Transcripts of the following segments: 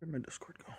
Where'd my Discord go?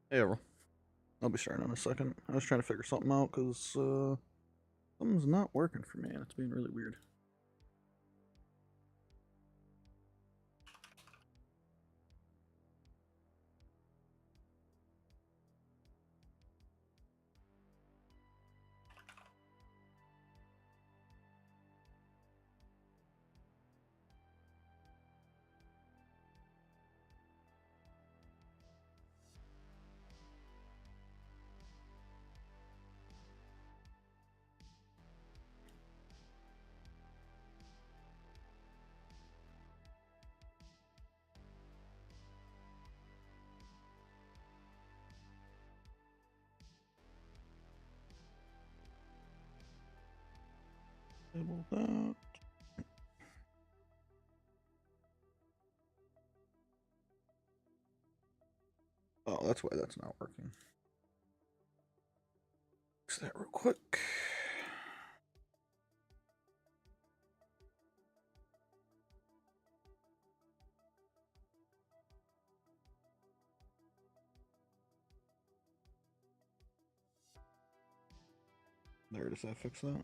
Hey, Earl. I'll be starting in a second. I was trying to figure something out because something's not working for me and it's being really weird. Disable that. Oh, that's why that's not working. Fix that real quick. There, does that fix that?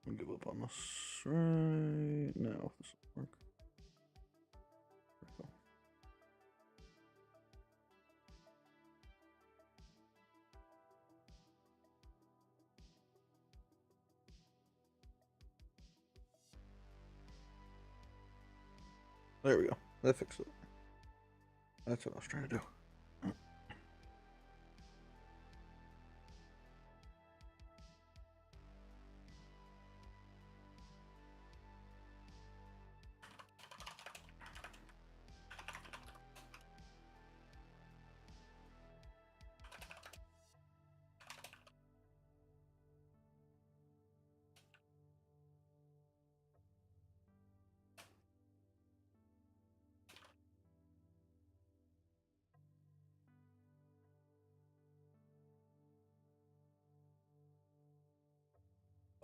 I'll give up on this right now if this will work. There we go. There we go. That fixed it. That's what I was trying to do.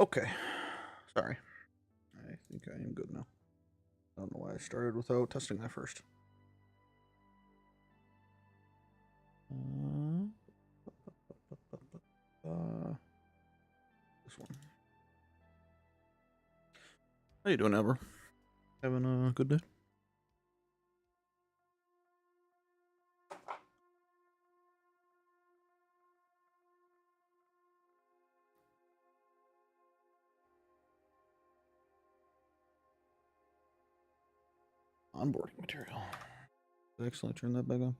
Okay. Sorry. I think I am good now. I don't know why I started without testing that first. This one. How you doing, Ever? Having a good day? Onboarding material. Did I accidentally turn that back on?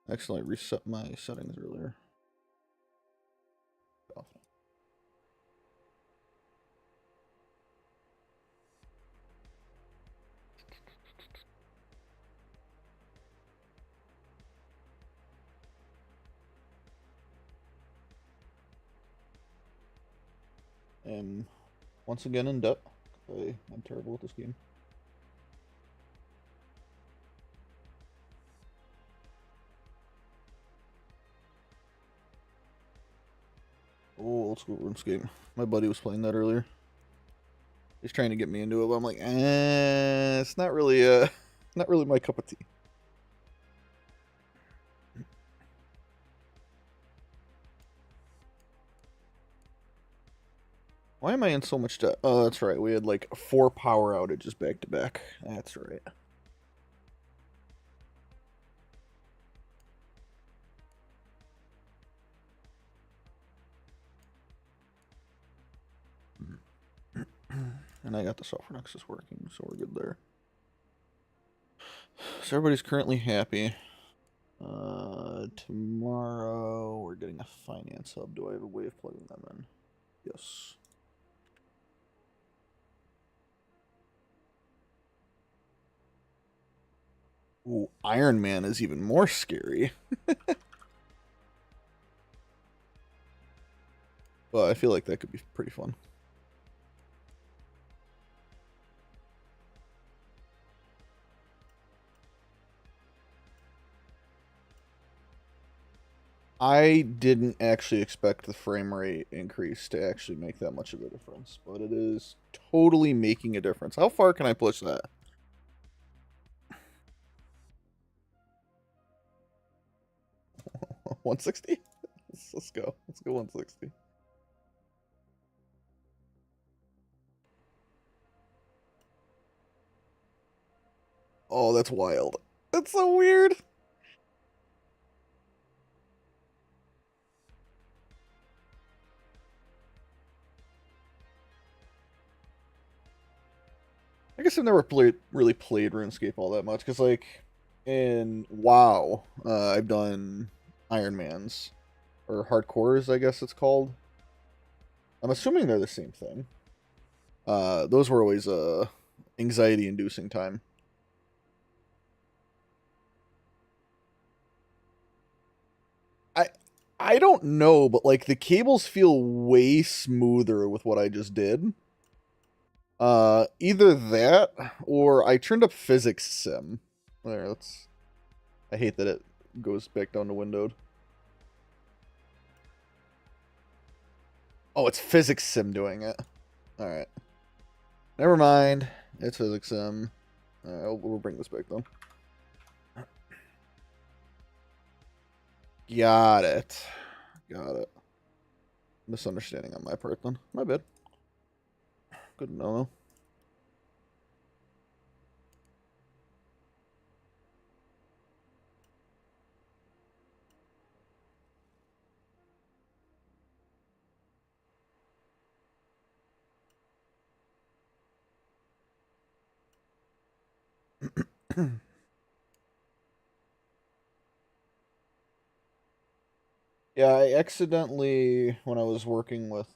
I accidentally reset my settings earlier. Am once again in debt. I'm terrible at this game. Oh, old school RuneScape. My buddy was playing that earlier. He's trying to get me into it, but I'm like, it's not really not really my cup of tea. Why am I in so much debt? Oh, that's right. We had like 4 power outages back to back. That's right. And I got the software nexus working, so we're good there. So everybody's currently happy. Tomorrow we're getting a finance hub. Do I have a way of plugging them in? Yes. Ooh, Iron Man is even more scary. But I feel like that could be pretty fun. I didn't actually expect the frame rate increase to actually make that much of a difference, but it is totally making a difference. How far can I push that? 160? Let's go. Let's go 160. Oh, that's wild. That's so weird. I guess I've never really played RuneScape all that much, because, like, in WoW, I've done Ironmans, or Hardcores, I guess it's called. I'm assuming they're the same thing. Those were always anxiety-inducing time. I don't know, but like the cables feel way smoother with what I just did. Either that or I turned up physics sim. There, that's. I hate that it goes back down to windowed. Oh, it's physics sim doing it. All right. Never mind. It's physics sim. We'll bring this back though. Got it. Got it. Misunderstanding on my part then. My bad. Good to know though. Yeah, I accidentally, when I was working with,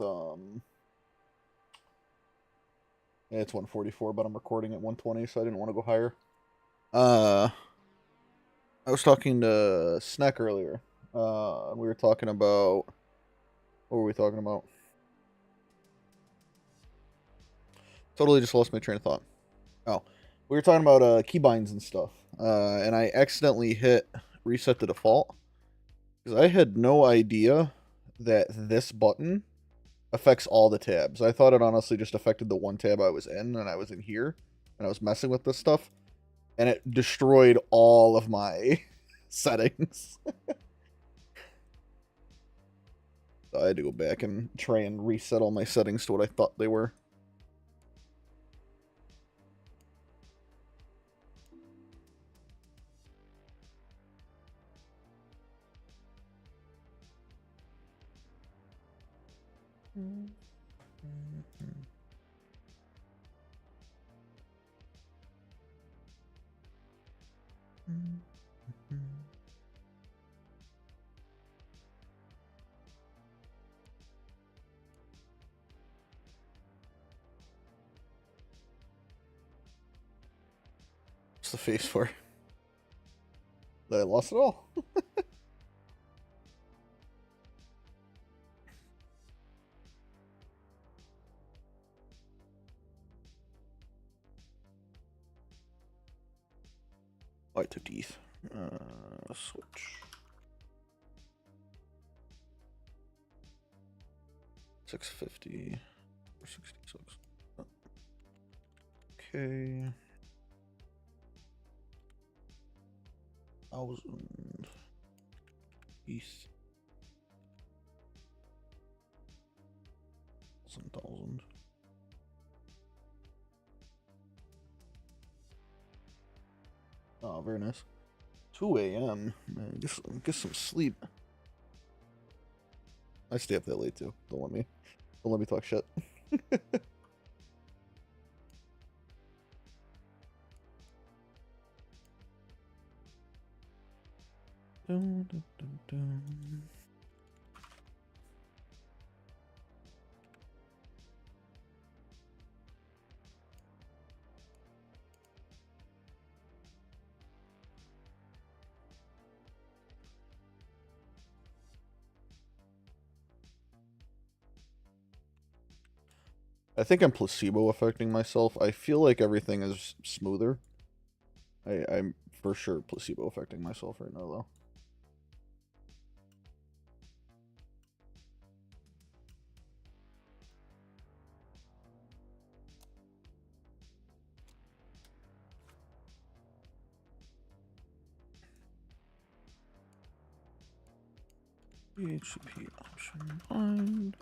it's 144, but I'm recording at 120, so I didn't want to go higher. I was talking to Snack earlier, and we were talking about, what were we talking about? Totally just lost my train of thought. Oh, we were talking about, keybinds and stuff, and I accidentally hit reset the default, because I had no idea that this button affects all the tabs. I thought it honestly just affected the one tab I was in, and I was in here, and I was messing with this stuff, and it destroyed all of my settings. So I had to go back and try and reset all my settings to what I thought they were. What's the face for? That I lost it all. Oh, I took teeth. Switch. 650 or 66. Okay. 1,000 ETH. 1,000. Oh, very nice. 2 a.m. Man, get some sleep. I stay up that late too. Don't let me talk shit. Dun, dun, dun, dun. I think I'm placebo affecting myself. I feel like everything is smoother. I'm for sure placebo affecting myself right now, though. PHP option bind.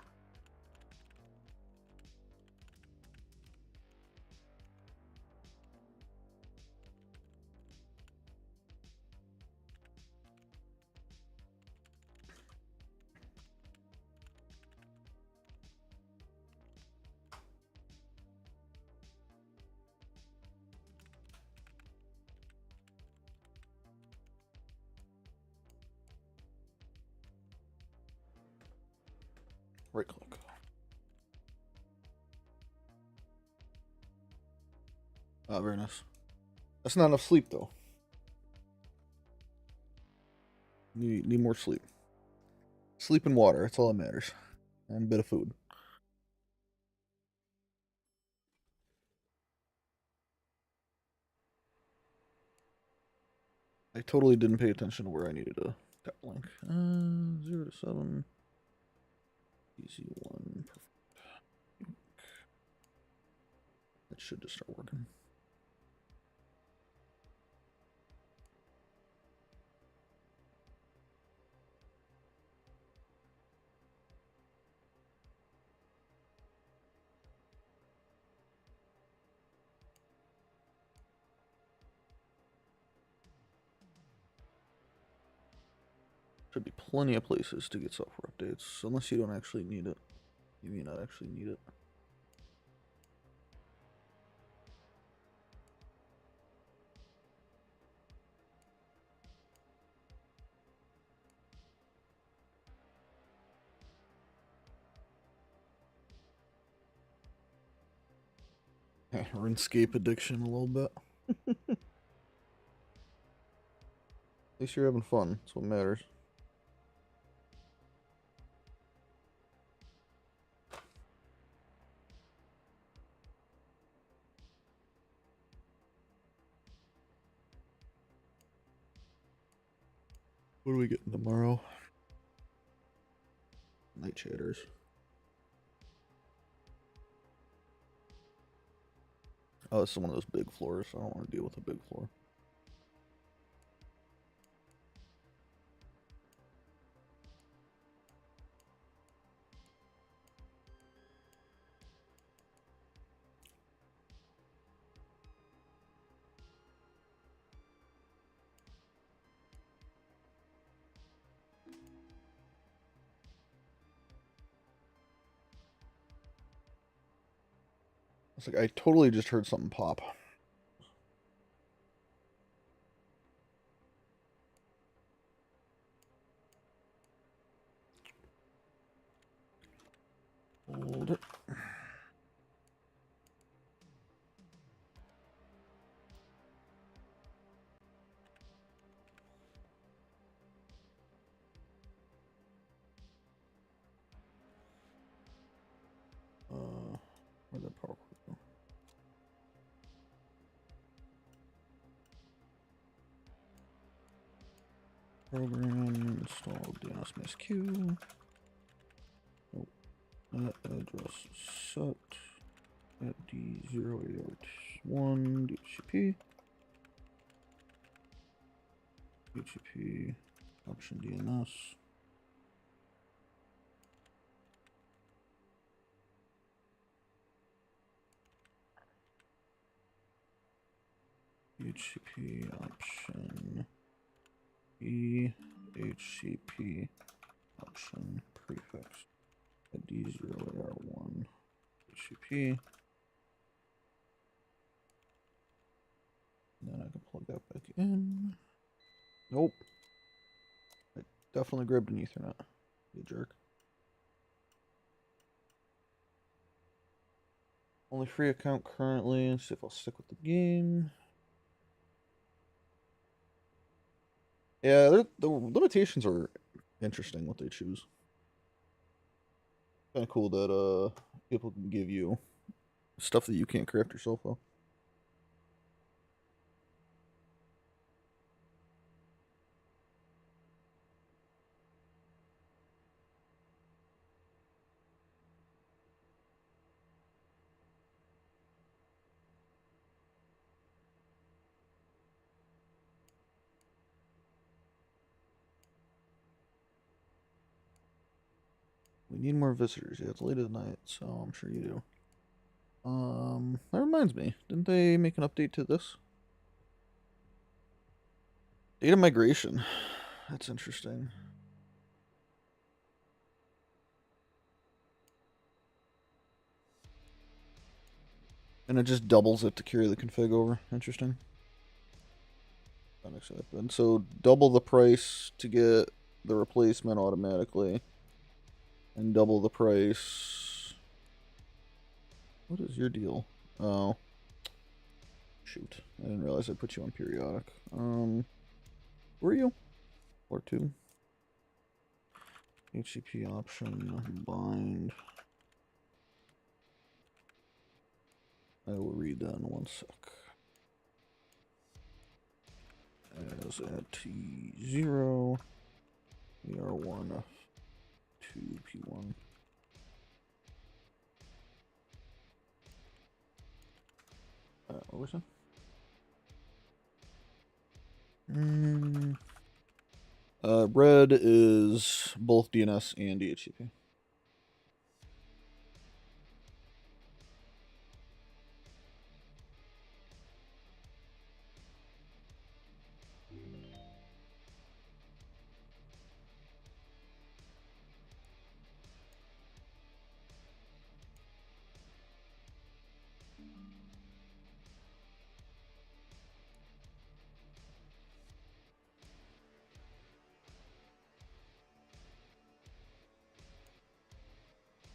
Right click. Oh, very nice. That's not enough sleep though. Need more sleep. Sleep and water. That's all that matters. And a bit of food. I totally didn't pay attention to where I needed a tap link. 0 to 7. Easy 1. Perfect. That should just start working. Should be plenty of places to get software updates, unless you don't actually need it. You may not actually need it. RuneScape addiction a little bit. At least you're having fun. That's what matters. What are we getting tomorrow? Night chatters. Oh, this is one of those big floors, so I don't want to deal with a big floor. It's like I totally just heard something pop. Hold it. Where'd that power cord go? Program install DNS MSQ. Nope. That address set at D081 DHCP. DHCP option DNS. DHCP option DHCP option prefix at D0AR1 DHCP. Then I can plug that back in. Nope. I definitely grabbed an Ethernet. You jerk. Only free account currently. Let's see if I'll stick with the game. Yeah, the limitations are interesting what they choose. Kind of cool that people can give you stuff that you can't craft yourself though. We need more visitors. Yeah, it's late at night, so I'm sure you do. That reminds me. Didn't they make an update to this? Data migration. That's interesting. And it just doubles it to carry the config over. Interesting. That makes it happen. So double the price to get the replacement automatically. And double the price. What is your deal? Oh. Shoot. I didn't realize I put you on periodic. Were you? Or two? HCP option bind. I will read that in 1 sec. As at T0, ER1, F2, P1. What was that? Red is both DNS and DHCP.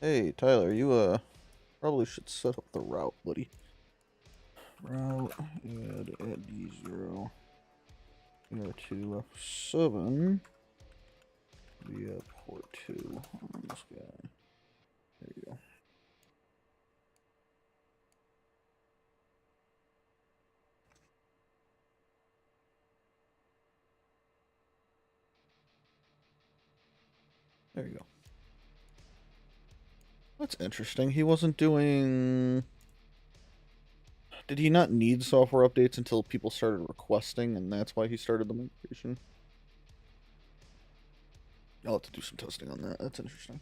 Hey, Tyler, you probably should set up the route, buddy. Route add at D0 ER2 F7 via port 2 on this guy. There you go. There you go. That's interesting. He wasn't doing Did he not need software updates until people started requesting, and that's why he started the migration? I'll have to do some testing on that. That's interesting.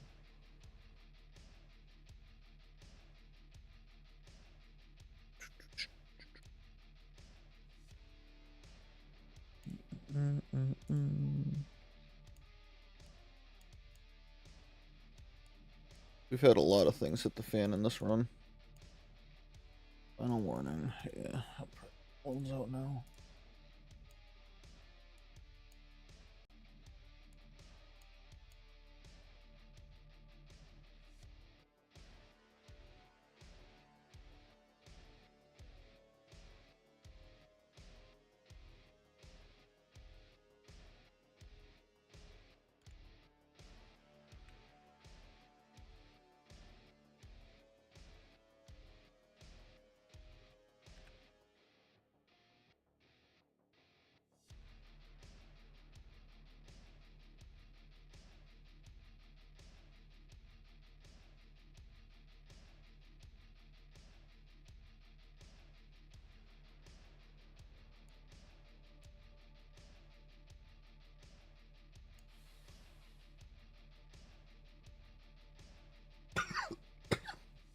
We've had a lot of things hit the fan in this run. Final warning. Yeah, one's out now.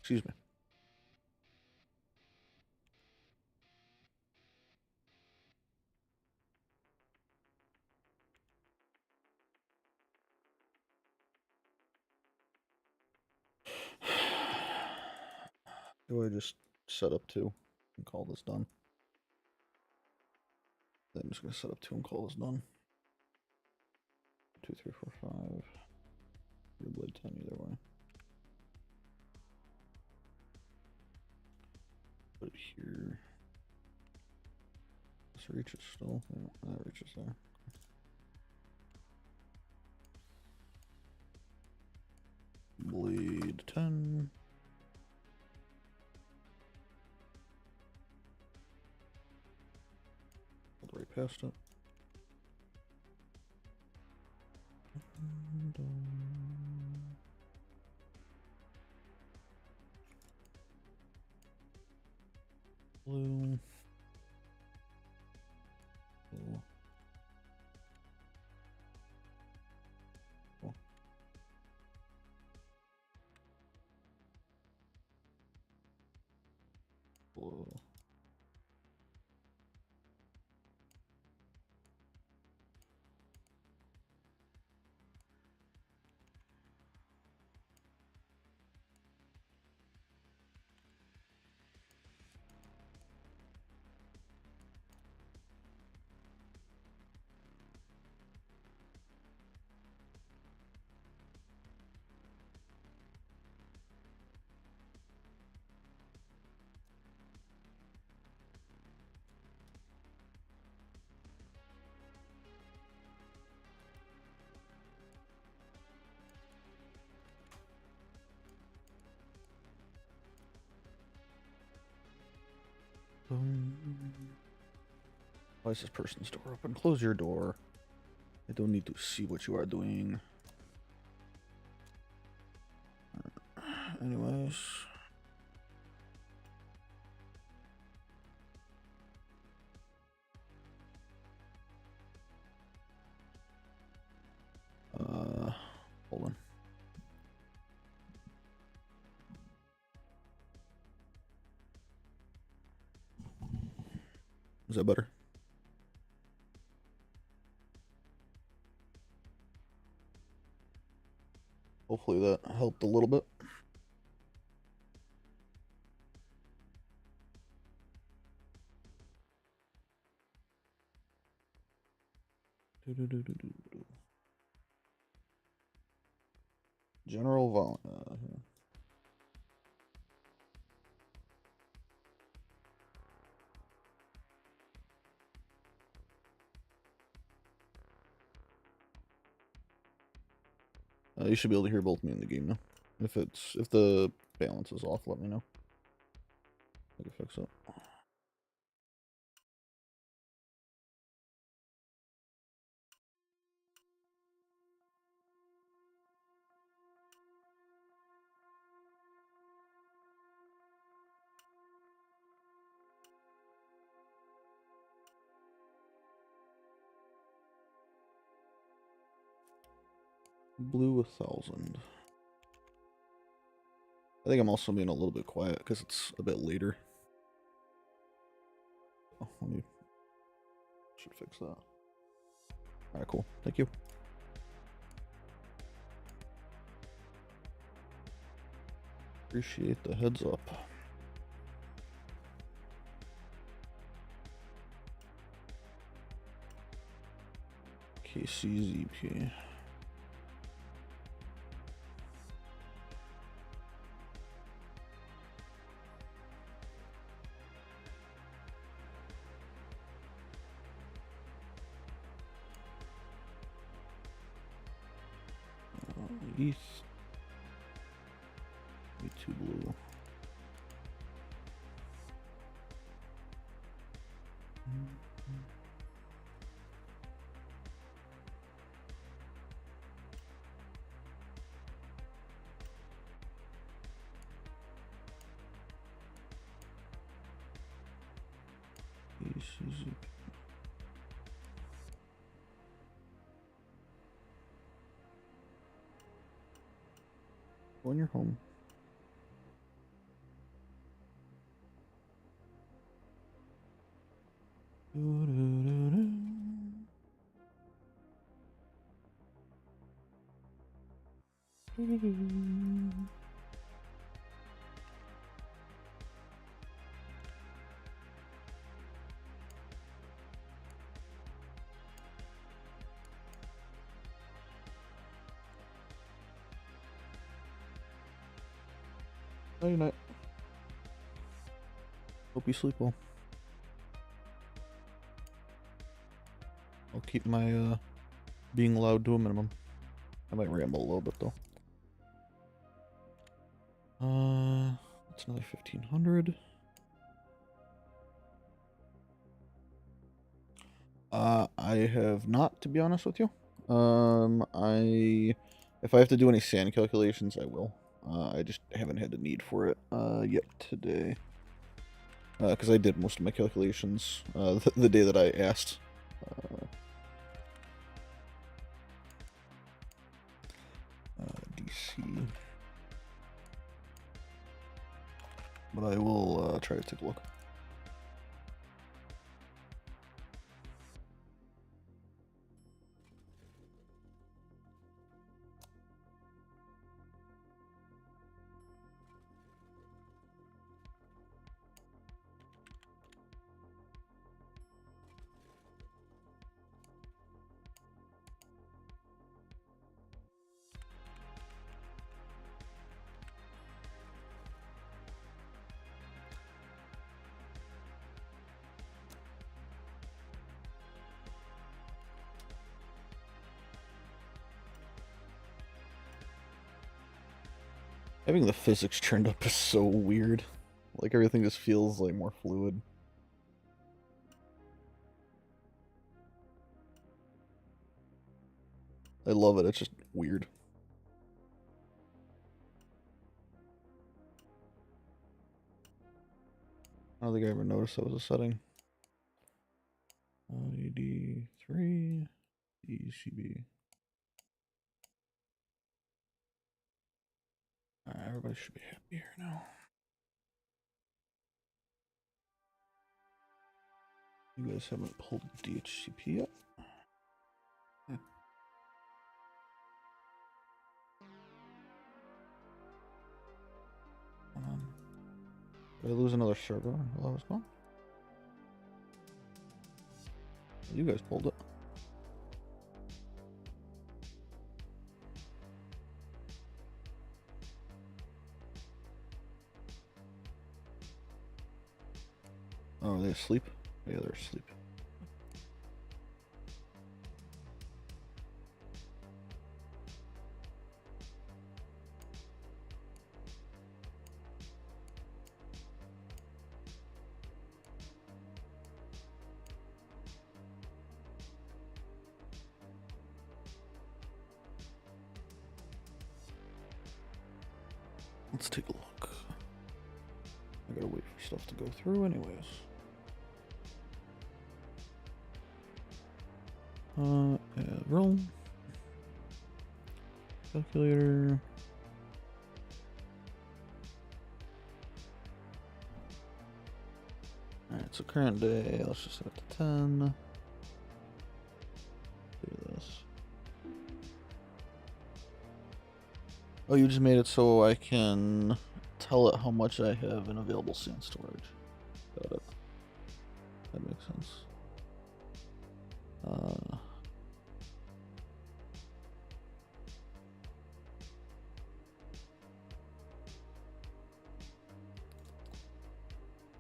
Excuse me. Do I just set up 2 and call this done? Then I'm just gonna set up 2 and call this done. 2, 3, 4, 5. Your blade 10 either way. Put it here. This reaches still. Yeah, that reaches there. Blade 10. Right past it. Blue. Blue. Oh. Blue. Why is this person's door open? Close your door. I don't need to see what you are doing. Anyways. Hold on. Is that better? Hopefully that helped a little bit. General vol. You should be able to hear both me in the game now. If the balance is off, let me know. I can fix it. Blue 1,000. I think I'm also being a little bit quiet because it's a bit later. Oh, let me should fix that. Alright, cool. Thank you. Appreciate the heads up. KCZP. East. Me2 blue. KCZP. When you're home. Night night. Hope you sleep well. I'll keep my being loud to a minimum. I might ramble a little bit though. That's another 1,500. I have not, to be honest with you. If I have to do any sand calculations, I will. I just haven't had the need for it yet today. Because I did most of my calculations the day that I asked. DC. But I will try to take a look. Having the physics turned up is so weird. Like, everything just feels, like, more fluid. I love it, it's just weird. I don't think I ever noticed that was a setting. AD3, ECB. Alright, everybody should be happy here now. You guys haven't pulled DHCP yet? Did I lose another server while I was gone? You guys pulled it. Oh, are they asleep? Yeah, they're asleep. Let's take a look. I gotta wait for stuff to go through anyways. Roll. calculator. Alright, so current day, let's just set it to 10. Do this. Oh, you just made it so I can tell it how much I have in available sand storage. Got it. That makes sense.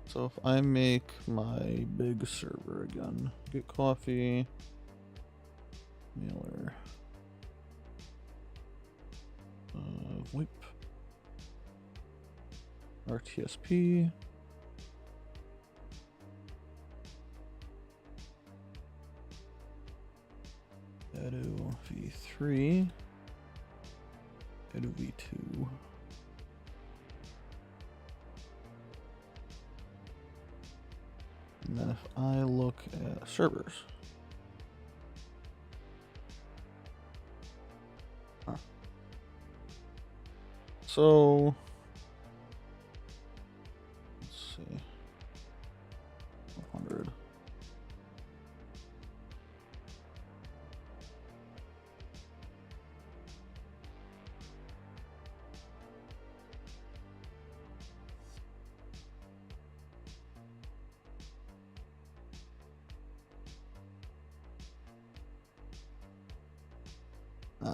So if I make my big server again, get coffee, mailer, VoIP, RTSP, Edu v3, Edu v2. And then if I look at servers, so let's see, 100.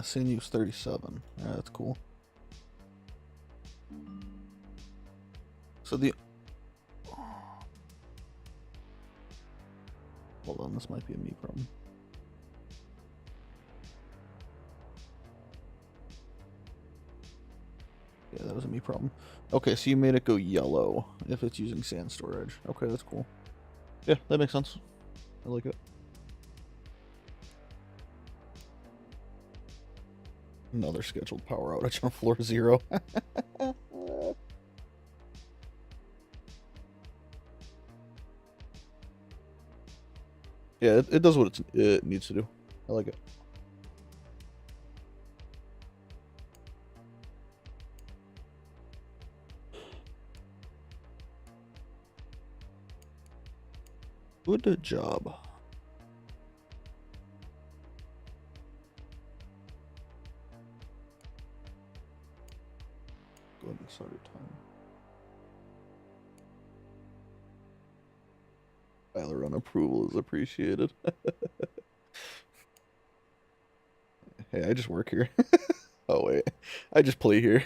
Scene use 37. Yeah, that's cool. So the... Hold on, this might be a me problem. Yeah, that was a me problem. Okay, so you made it go yellow if it's using sand storage. Okay, that's cool. Yeah, that makes sense. I like it. Another scheduled power outage on floor 0. Yeah, it does what it needs to do. I like it. Good job. Go ahead and start your time. Tyler on approval is appreciated. Hey, I just work here. Oh wait, I just play here.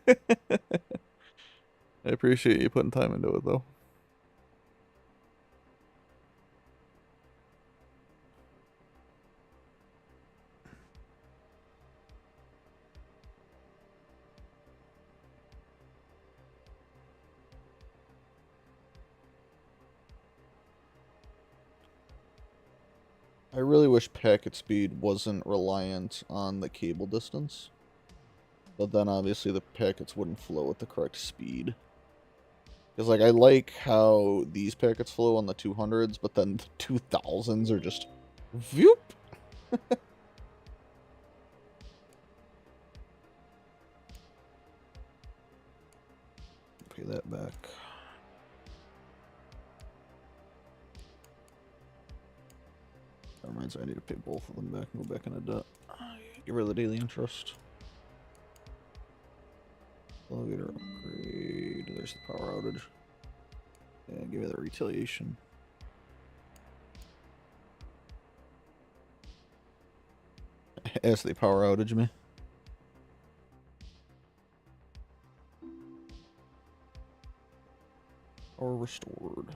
I appreciate you putting time into it though. I really wish packet speed wasn't reliant on the cable distance. But then obviously the packets wouldn't flow at the correct speed. Because like I like how these packets flow on the 200s, but then the 2000s are just... Whoop! Pay that back. That reminds me, I need to pay both of them back and go back into debt. Get rid of the daily interest. Elevator upgrade. There's the power outage. Yeah, give me the retaliation. As they power outage me. Or restored.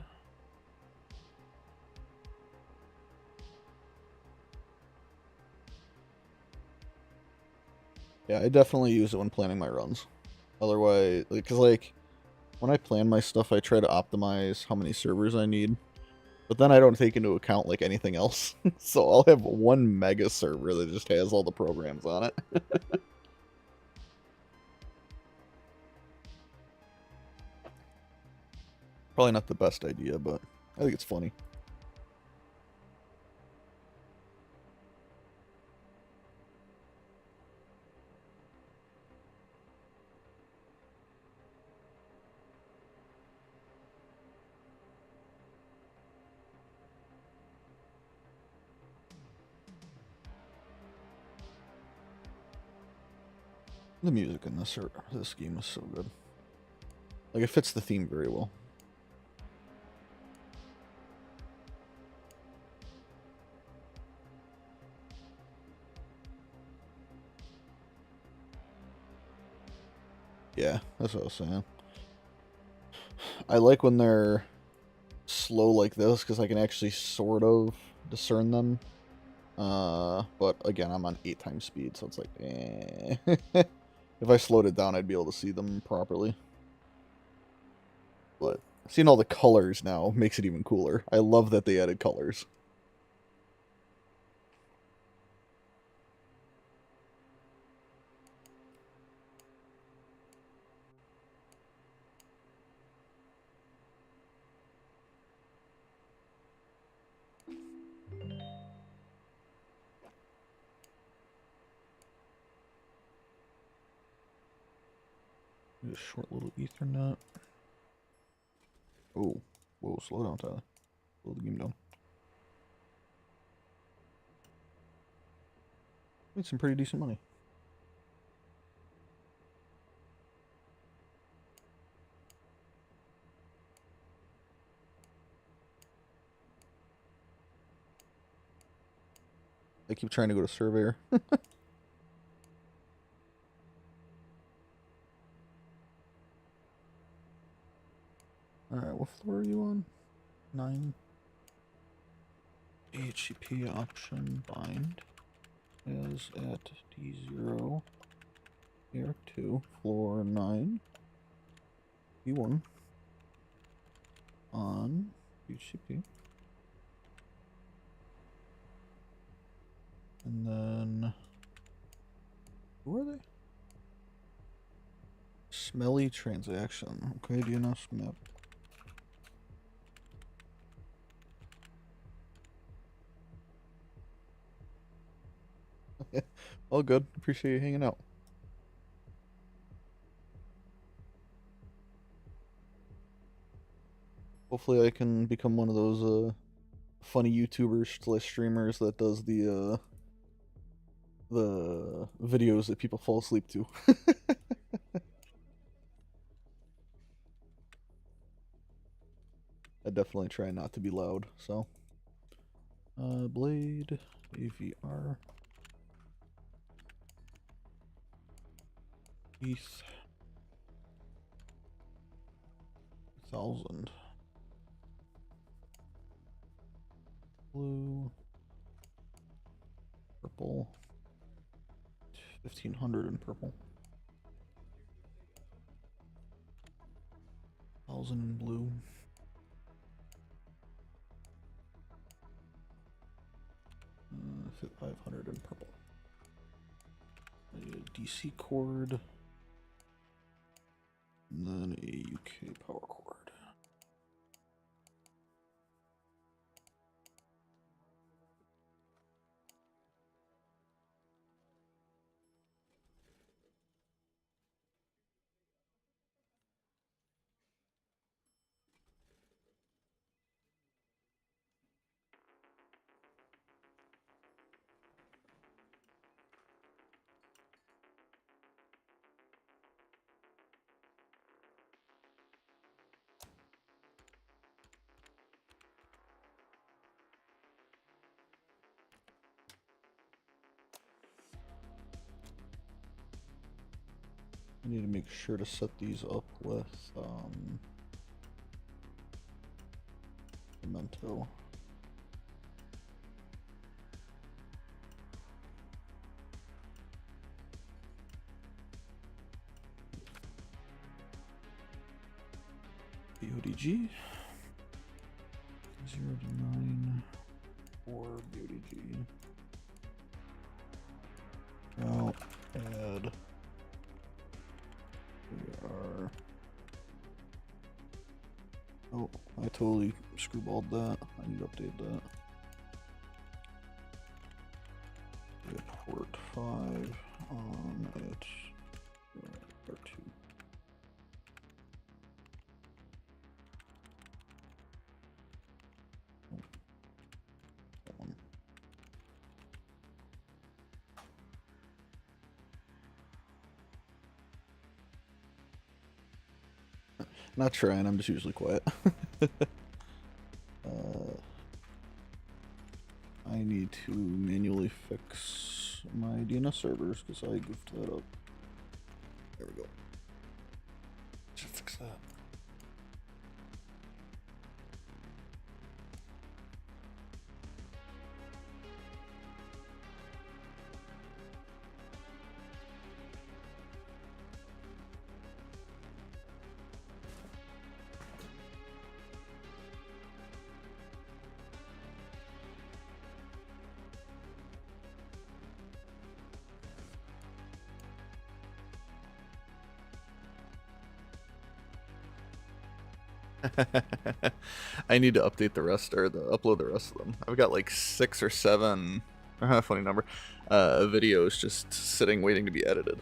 Yeah, I definitely use it when planning my runs. Otherwise, because like, when I plan my stuff, I try to optimize how many servers I need. But then I don't take into account, like, anything else. So I'll have one mega server that just has all the programs on it. Probably not the best idea, but I think it's funny. The music in this game is so good. Like, it fits the theme very well. Yeah, that's what I was saying. I like when they're slow like this because I can actually sort of discern them. But again, I'm on 8 times speed, so it's like, eh. If I slowed it down, I'd be able to see them properly. But seeing all the colors now makes it even cooler. I love that they added colors. A short little Ethernet. Oh, whoa, slow down, Tyler. Slow the game down. Made some pretty decent money. I keep trying to go to Surveyor. Alright, what floor are you on? 9. HCP option bind is at D0. Here, 2, floor 9. B1 on HCP. And then, who are they? Smelly transaction. Okay, DNS map. All good. Appreciate you hanging out. Hopefully I can become one of those funny YouTubers / streamers that does the videos that people fall asleep to. I definitely try not to be loud, so. Blade, AVR. ETH. 1,000. Blue. Purple. 1,500 in purple. 1,000 in blue. 500 in purple. A DC cord. And then a UK power cord. I need to make sure to set these up with Memento. BODG 0 to 9 or BODG. Now add. We are. Oh, I totally screwballed that. I need to update that. Port 5 on it. R2. Not trying, I'm just usually quiet. I need to manually fix my DNS servers because I goofed that up. There we go. Should fix that. I need to update the rest, or upload the rest of them. I've got like 6 or 7, funny number, videos just sitting waiting to be edited.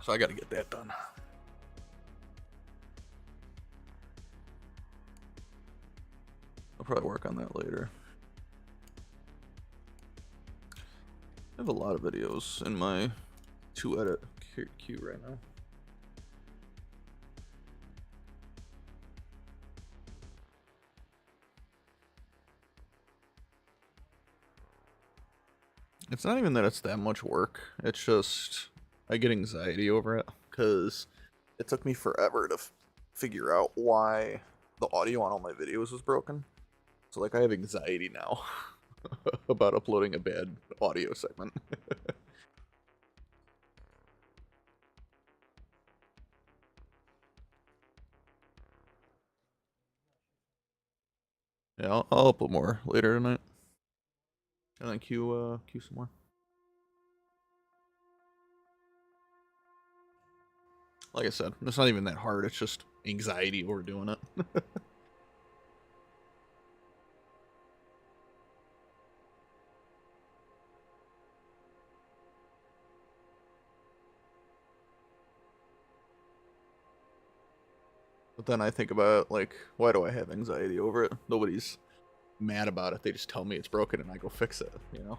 So I gotta get that done. I'll probably work on that later. I have a lot of videos in my to edit queue right now. It's not even that it's that much work. It's just I get anxiety over it because it took me forever to figure out why the audio on all my videos was broken. So like I have anxiety now about uploading a bad audio segment. Yeah, I'll upload more later tonight. And then queue some more. Like I said, it's not even that hard. It's just anxiety over doing it. But then I think about, like, why do I have anxiety over it? Nobody's mad about it. They just tell me it's broken and I go fix it, you know?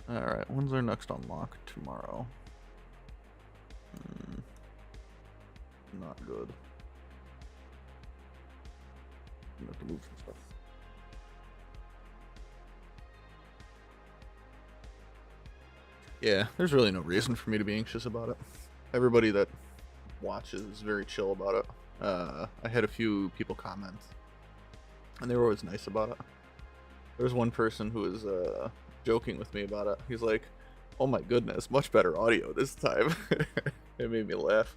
Alright, when's our next unlock? Tomorrow. Not good. I'm gonna have to move some stuff. Yeah, there's really no reason for me to be anxious about it. Everybody that watches is very chill about it. I had a few people comment, and they were always nice about it. There was one person who was joking with me about it. He's like, "Oh my goodness, much better audio this time." It made me laugh.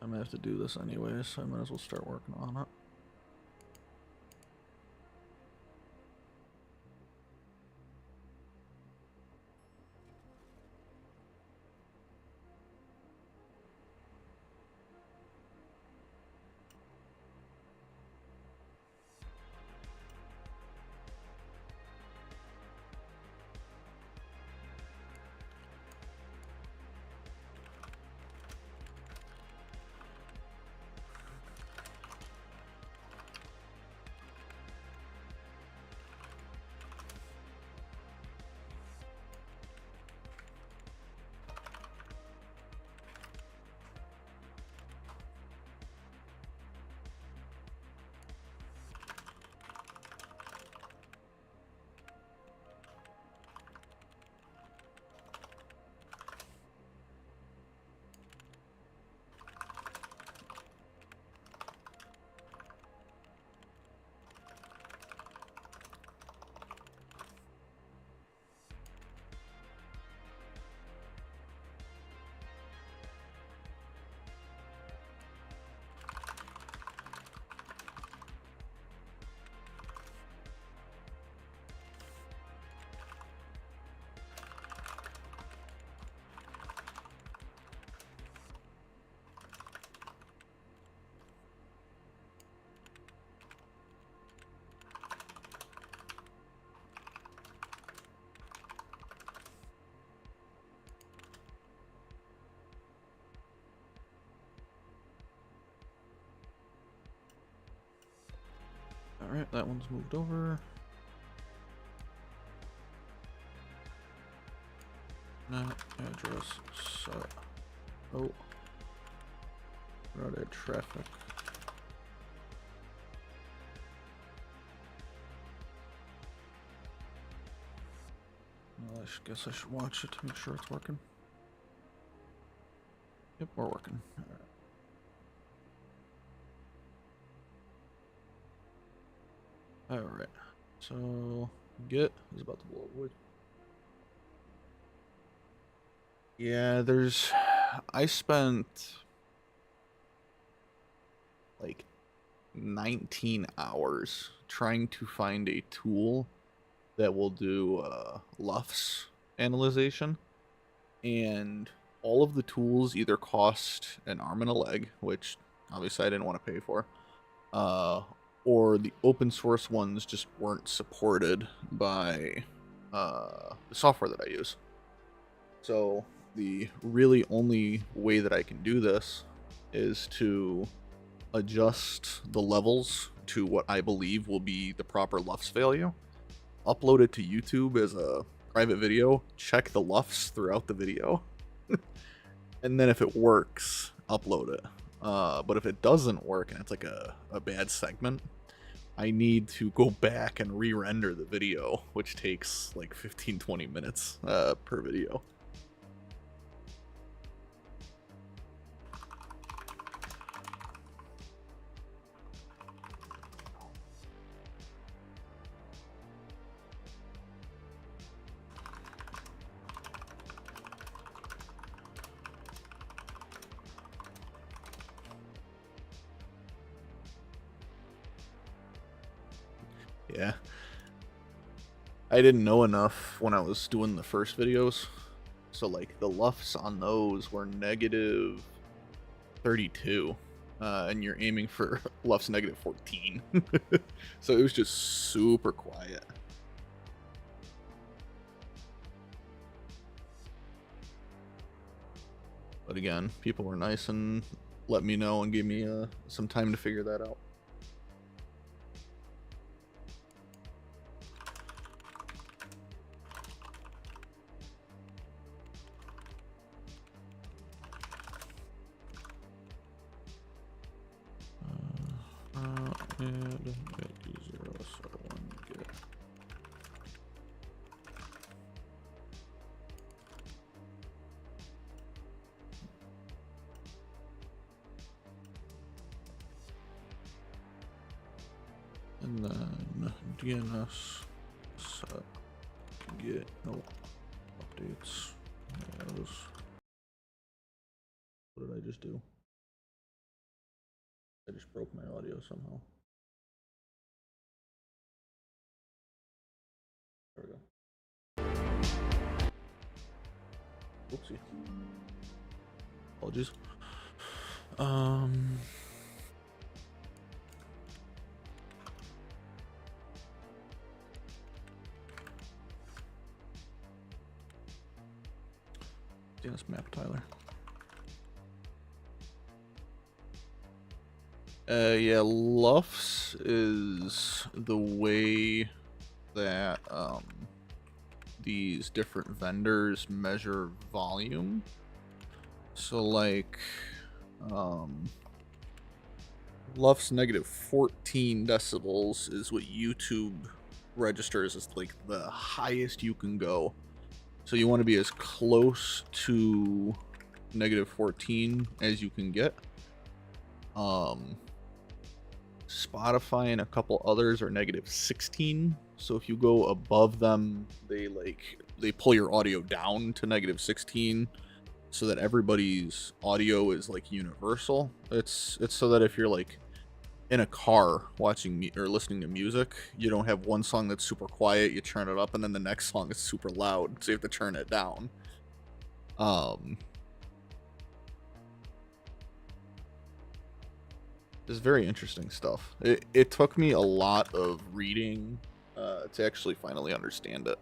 I'm gonna have to do this anyway, so I might as well start working on it. Alright, that one's moved over. Not address set. Oh. Routed traffic. Well, I guess I should watch it to make sure it's working. Yep, we're working. Alright. So, Git is about to blow a void. Yeah, I spent like 19 hours trying to find a tool that will do LUFS analyzation, and all of the tools either cost an arm and a leg, which obviously I didn't want to pay for, or the open source ones just weren't supported by the software that I use. So the really only way that I can do this is to adjust the levels to what I believe will be the proper LUFS value, upload it to YouTube as a private video, check the LUFS throughout the video, and then if it works, upload it. But if it doesn't work and it's like a bad segment, I need to go back and re-render the video, which takes like 15-20 minutes per video. Yeah. I didn't know enough when I was doing the first videos. So like the LUFS on those were negative 32. And you're aiming for LUFS negative 14. So it was just super quiet. But again, people were nice and let me know and gave me some time to figure that out. And get D0 so 1 get. And then DNS set get no updates. What did I just do? I just broke my audio somehow. There we go. Oopsie. Apologies. DNS map, Tyler. Yeah, LUFS is the way that these different vendors measure volume. So like LUFS negative 14 decibels is what YouTube registers as like the highest you can go. So you want to be as close to negative 14 as you can get. Spotify and a couple others are negative 16. So if you go above them, they pull your audio down to negative 16 so that everybody's audio is like universal. It's so that if you're like in a car watching or listening to music, you don't have one song that's super quiet, you turn it up, and then the next song is super loud, so you have to turn it down. It's very interesting stuff. It took me a lot of reading to actually finally understand it.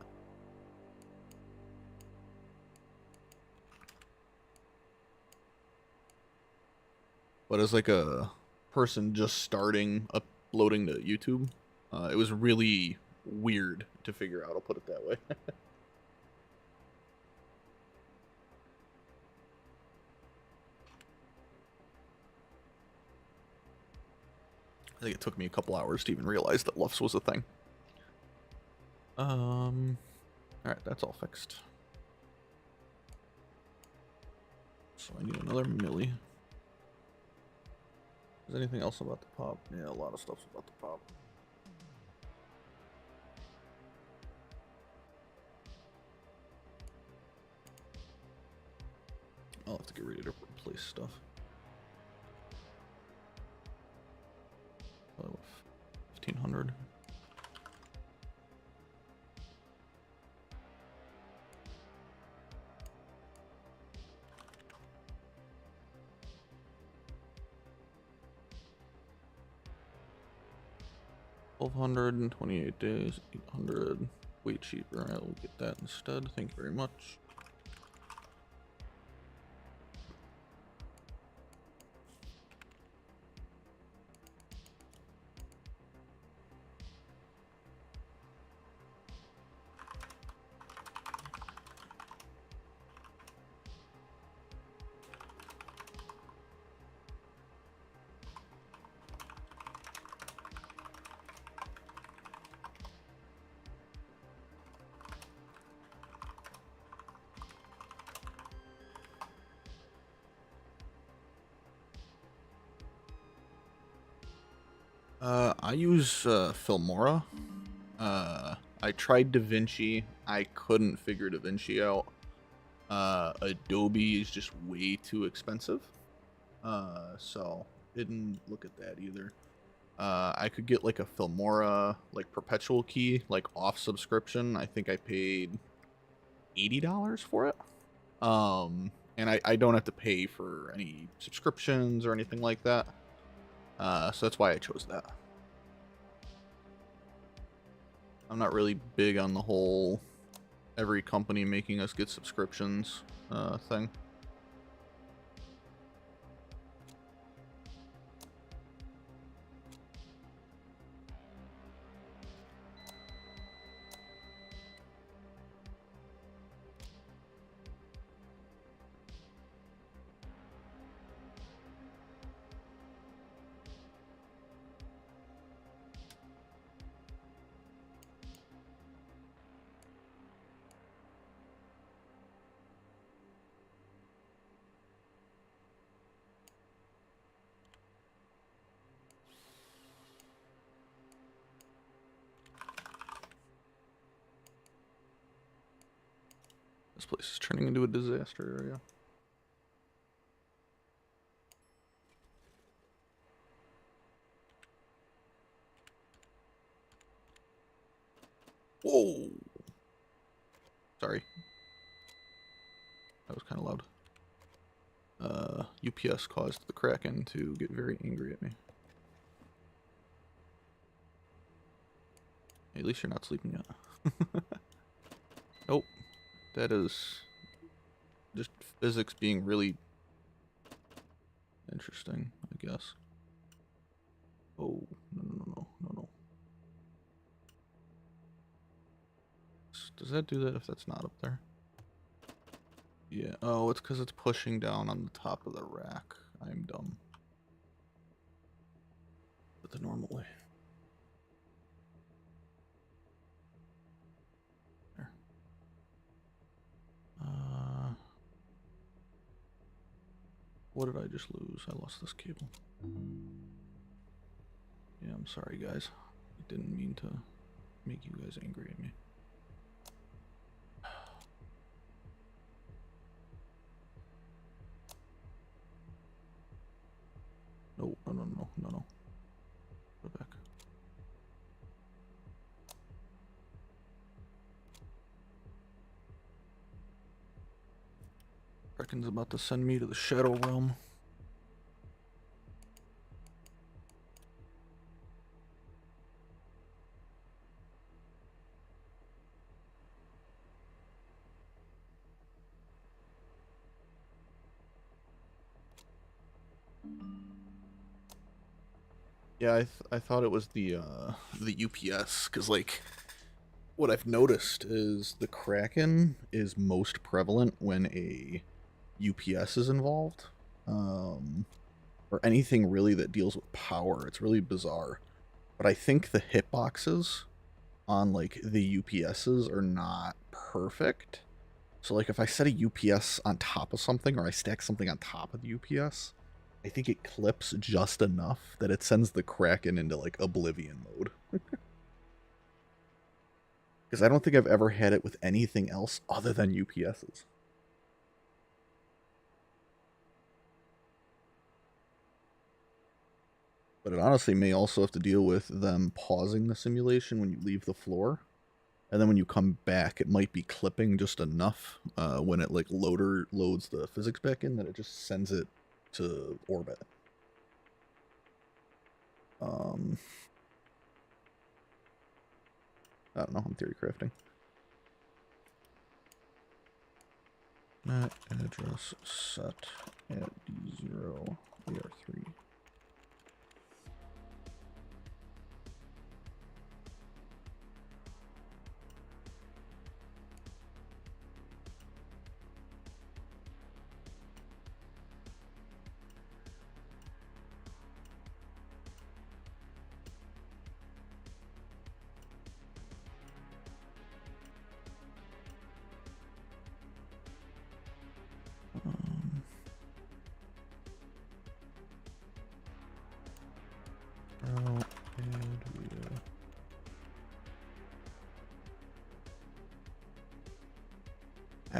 But as like a person just starting uploading to YouTube, It was really weird to figure out, I'll put it that way. I think it took me a couple hours to even realize that Luffs was a thing. Alright, that's all fixed. So I need another milli. Is anything else about the pop? Yeah, a lot of stuff's about the pop. I'll have to get ready to replace stuff. 1500. $1,228 days, 800. Way cheaper. I will get that instead. Thank you very much. I use Filmora. I tried DaVinci. I couldn't figure DaVinci out. Adobe is just way too expensive. So didn't look at that either. I could get like a Filmora like perpetual key like off subscription. I think I paid $80 for it. And I don't have to pay for any subscriptions or anything like that. So that's why I chose that. I'm not really big on the whole every company making us get subscriptions thing. This place is turning into a disaster area. Whoa! Sorry. That was kind of loud. UPS caused the Kraken to get very angry at me. Hey, at least you're not sleeping yet. Nope. That is just physics being really interesting, I guess. Oh, no. Does that do that if that's not up there? Yeah. Oh, it's because it's pushing down on the top of the rack. I'm dumb. But the normal way. There. What did I just lose? I lost this cable. Yeah, I'm sorry, guys. I didn't mean to make you guys angry at me. No. Go back. Reckon's about to send me to the Shadow Realm. Yeah, I thought it was the UPS, because like what I've noticed is the Kraken is most prevalent when a UPS is involved, or anything really that deals with power. It's really bizarre, but I think the hitboxes on like the UPSs are not perfect. So like if I set a UPS on top of something, or I stack something on top of the UPS, I think it clips just enough that it sends the Kraken into like oblivion mode. Because I don't think I've ever had it with anything else other than UPSs. But it honestly may also have to deal with them pausing the simulation when you leave the floor. And then when you come back, it might be clipping just enough when it like loads the physics back in that it just sends it to orbit. I don't know, I'm theory crafting. Net address set at D0 AR3.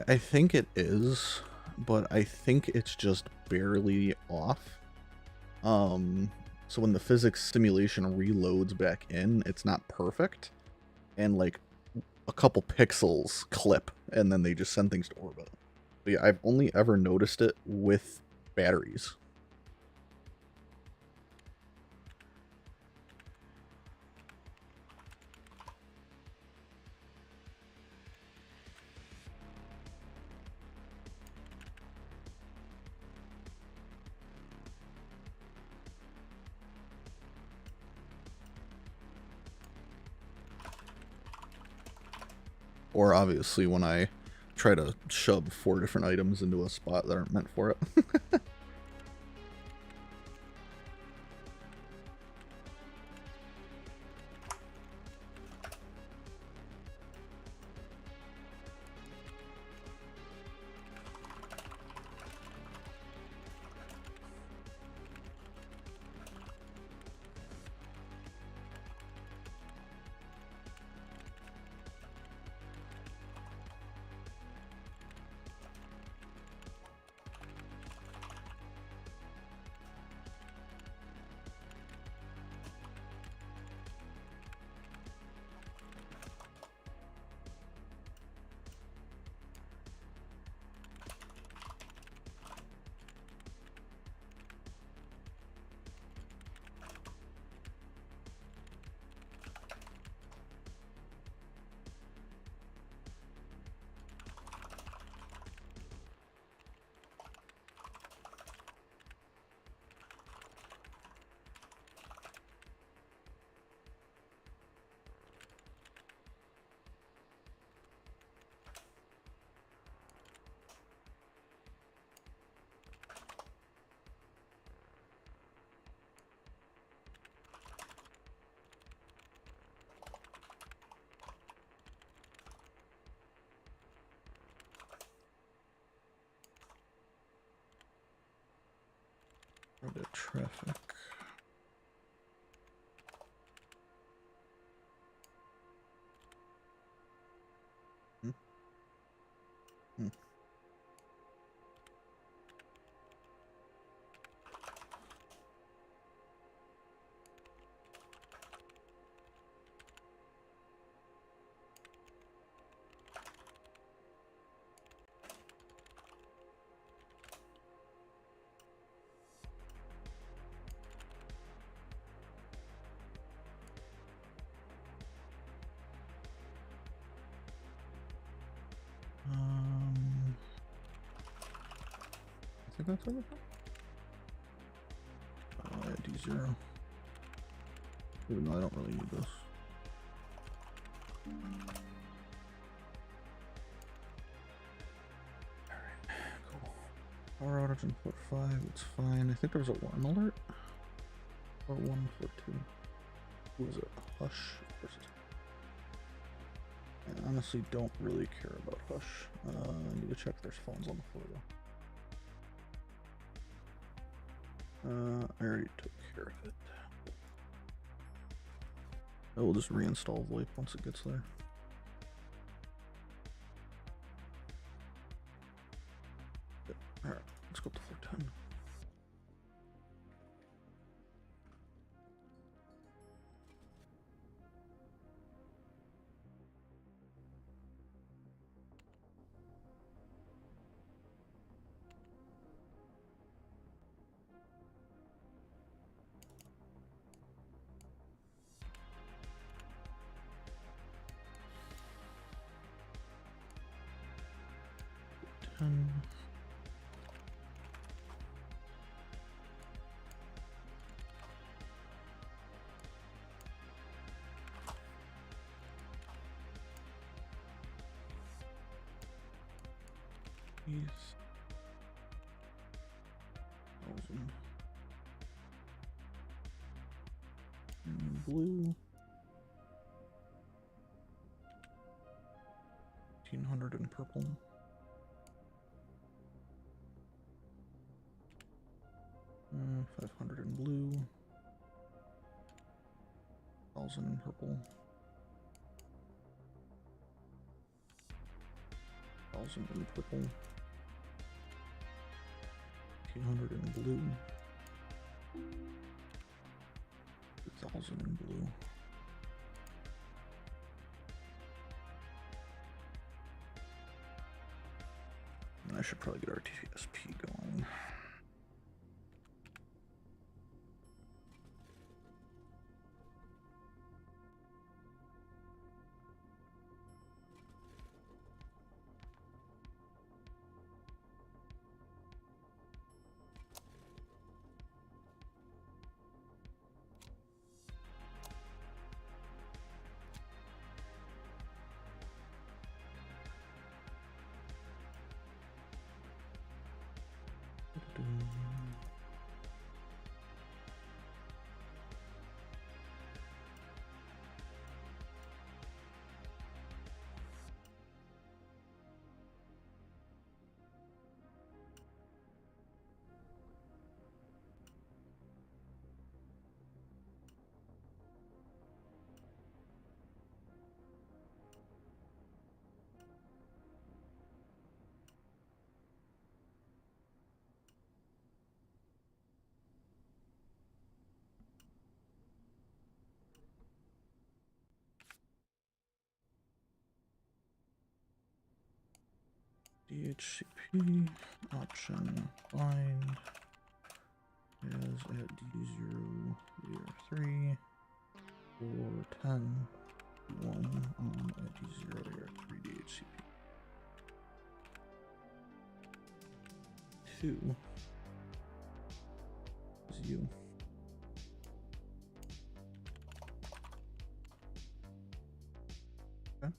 I think it is, but I think it's just barely off. So when the physics simulation reloads back in, it's not perfect, and like a couple pixels clip, and then they just send things to orbit. But yeah, I've only ever noticed it with batteries. Or obviously when I try to shove 4 different items into a spot that aren't meant for it. The traffic. Hmm? Hmm. I think that's everything. D0. Even though I don't really need this. Alright, cool. Power outage in port 5, it's fine. I think there was a worm alert. Or 142. Who was it? Hush versus. I honestly don't really care about Hush. I need to check if there's phones on the floor though. I already took care of it. I will just reinstall VoIP once it gets there. Alright, let's go up to floor 10. Yes. 1,000. And blue. 1,500 in purple. Uh, 500 in blue. 1,000 in purple. 1,000 in purple. 1,500 in blue. 2,000 in blue. And I should probably get our TSP going. DHCP option bind is at D0 layer 3 or 10 1 on at D0 layer 3 DHCP 2 is you. Okay.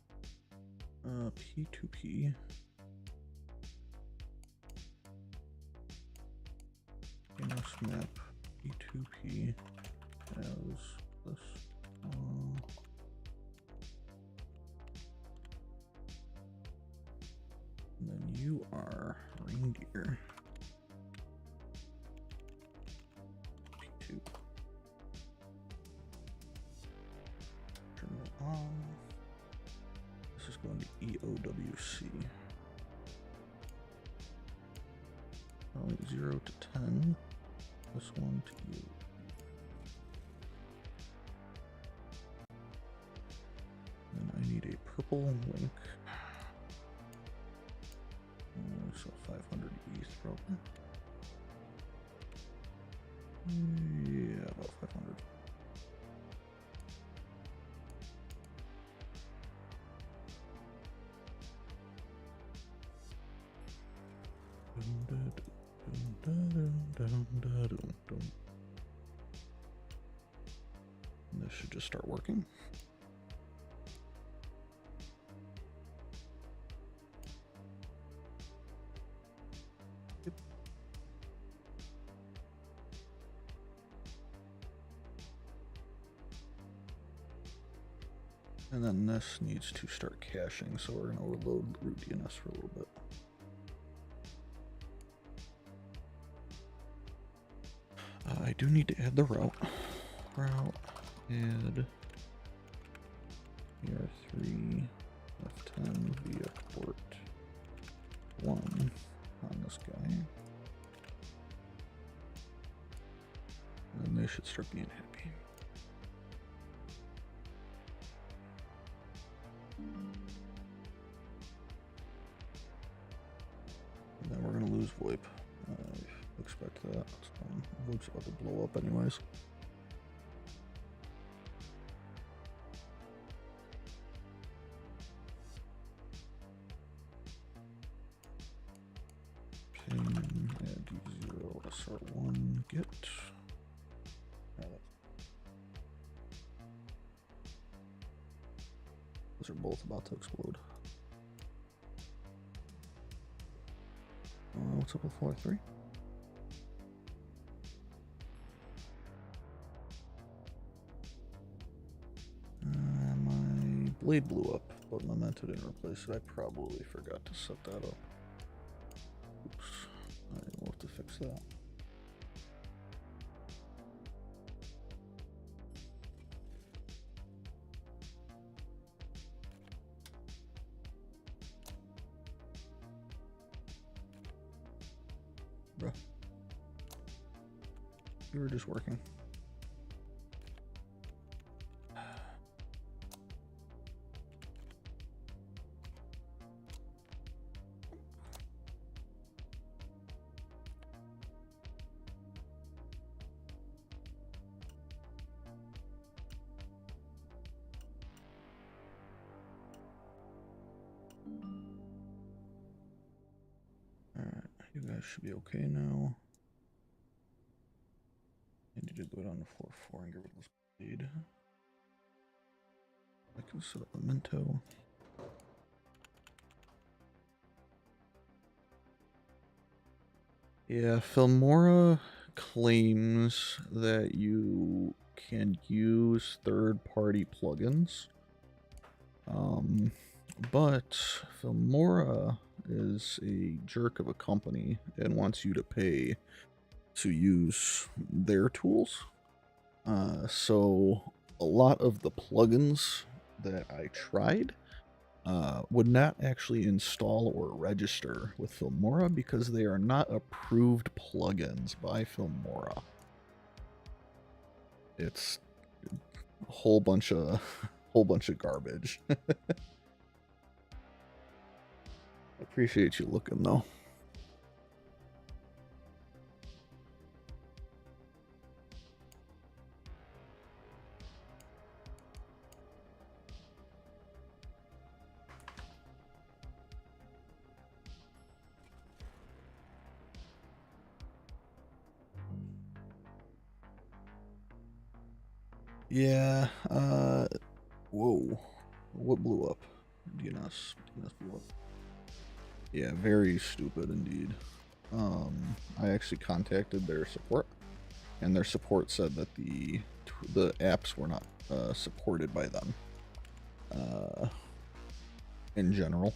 P2P map P2P as this. And then you are reindeer. P2. Turn it on. This is going to EOWC. 0 to 10. This one to you. Then I need a purple link. So 500 ETH probably. Yeah, about 500. And this should should just start working. And then this needs to start caching, so we're going to overload root DNS for a little bit. I do need to add the route. Route, add ER3 F10 via port 1 on this guy. And then they should start being happy. And then we're going to lose VoIP. I expect that. VoIP's about to blow up anyways. Ping, add D0 SR1 get. Those are both about to explode. What's up with 4-3? My blade blew up, but Memento didn't replace it. I probably forgot to set that up. Oops. Alright, we'll have to fix that. Bruh. You were just working. Alright, you guys should be okay now. I need to go down to 4-4 and get rid of this bleed. I can set up Memento. Yeah, Filmora claims that you can use third-party plugins. But Filmora is a jerk of a company and wants you to pay to use their tools. So a lot of the plugins that I tried would not actually install or register with Filmora because they are not approved plugins by Filmora. It's a whole bunch of garbage. I appreciate you looking though. Yeah, whoa. What blew up? DNS blew up. Yeah, very stupid indeed. I actually contacted their support, and their support said that the apps were not supported by them in general.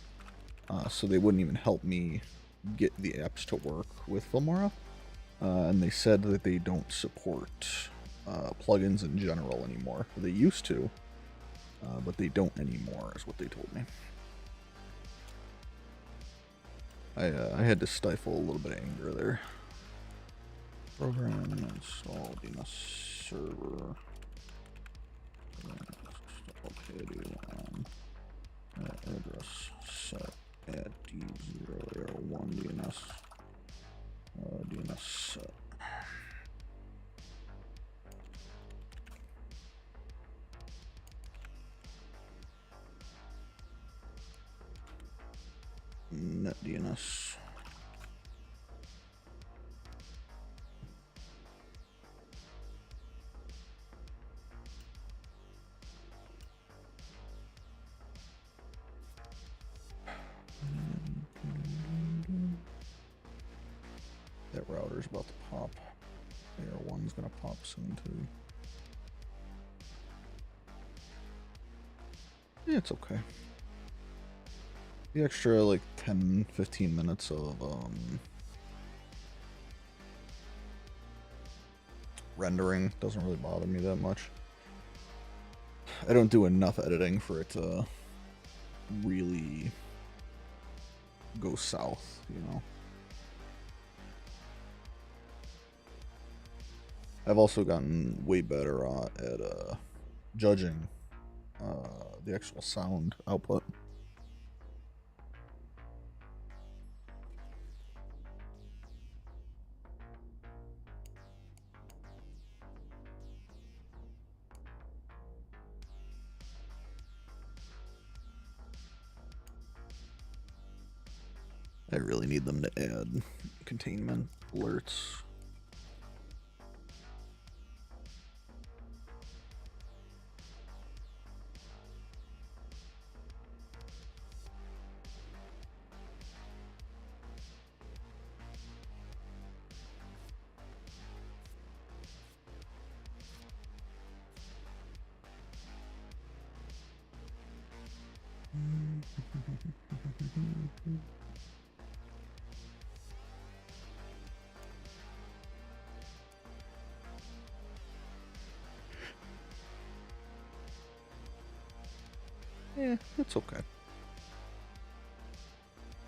So they wouldn't even help me get the apps to work with Filmora. And they said that they don't support plugins in general anymore. They used to, but they don't anymore, is what they told me. I had to stifle a little bit of anger there. Program install DNS server. Address set at D0 DNS. DNS set. Net DNS. router's about to pop. AR1's gonna pop soon too. Yeah, it's okay. The extra like 10-15 minutes of rendering doesn't really bother me that much. I don't do enough editing for it to really go south, you know. I've also gotten way better at judging the actual sound output. I really need them to add containment alerts. Yeah, it's okay.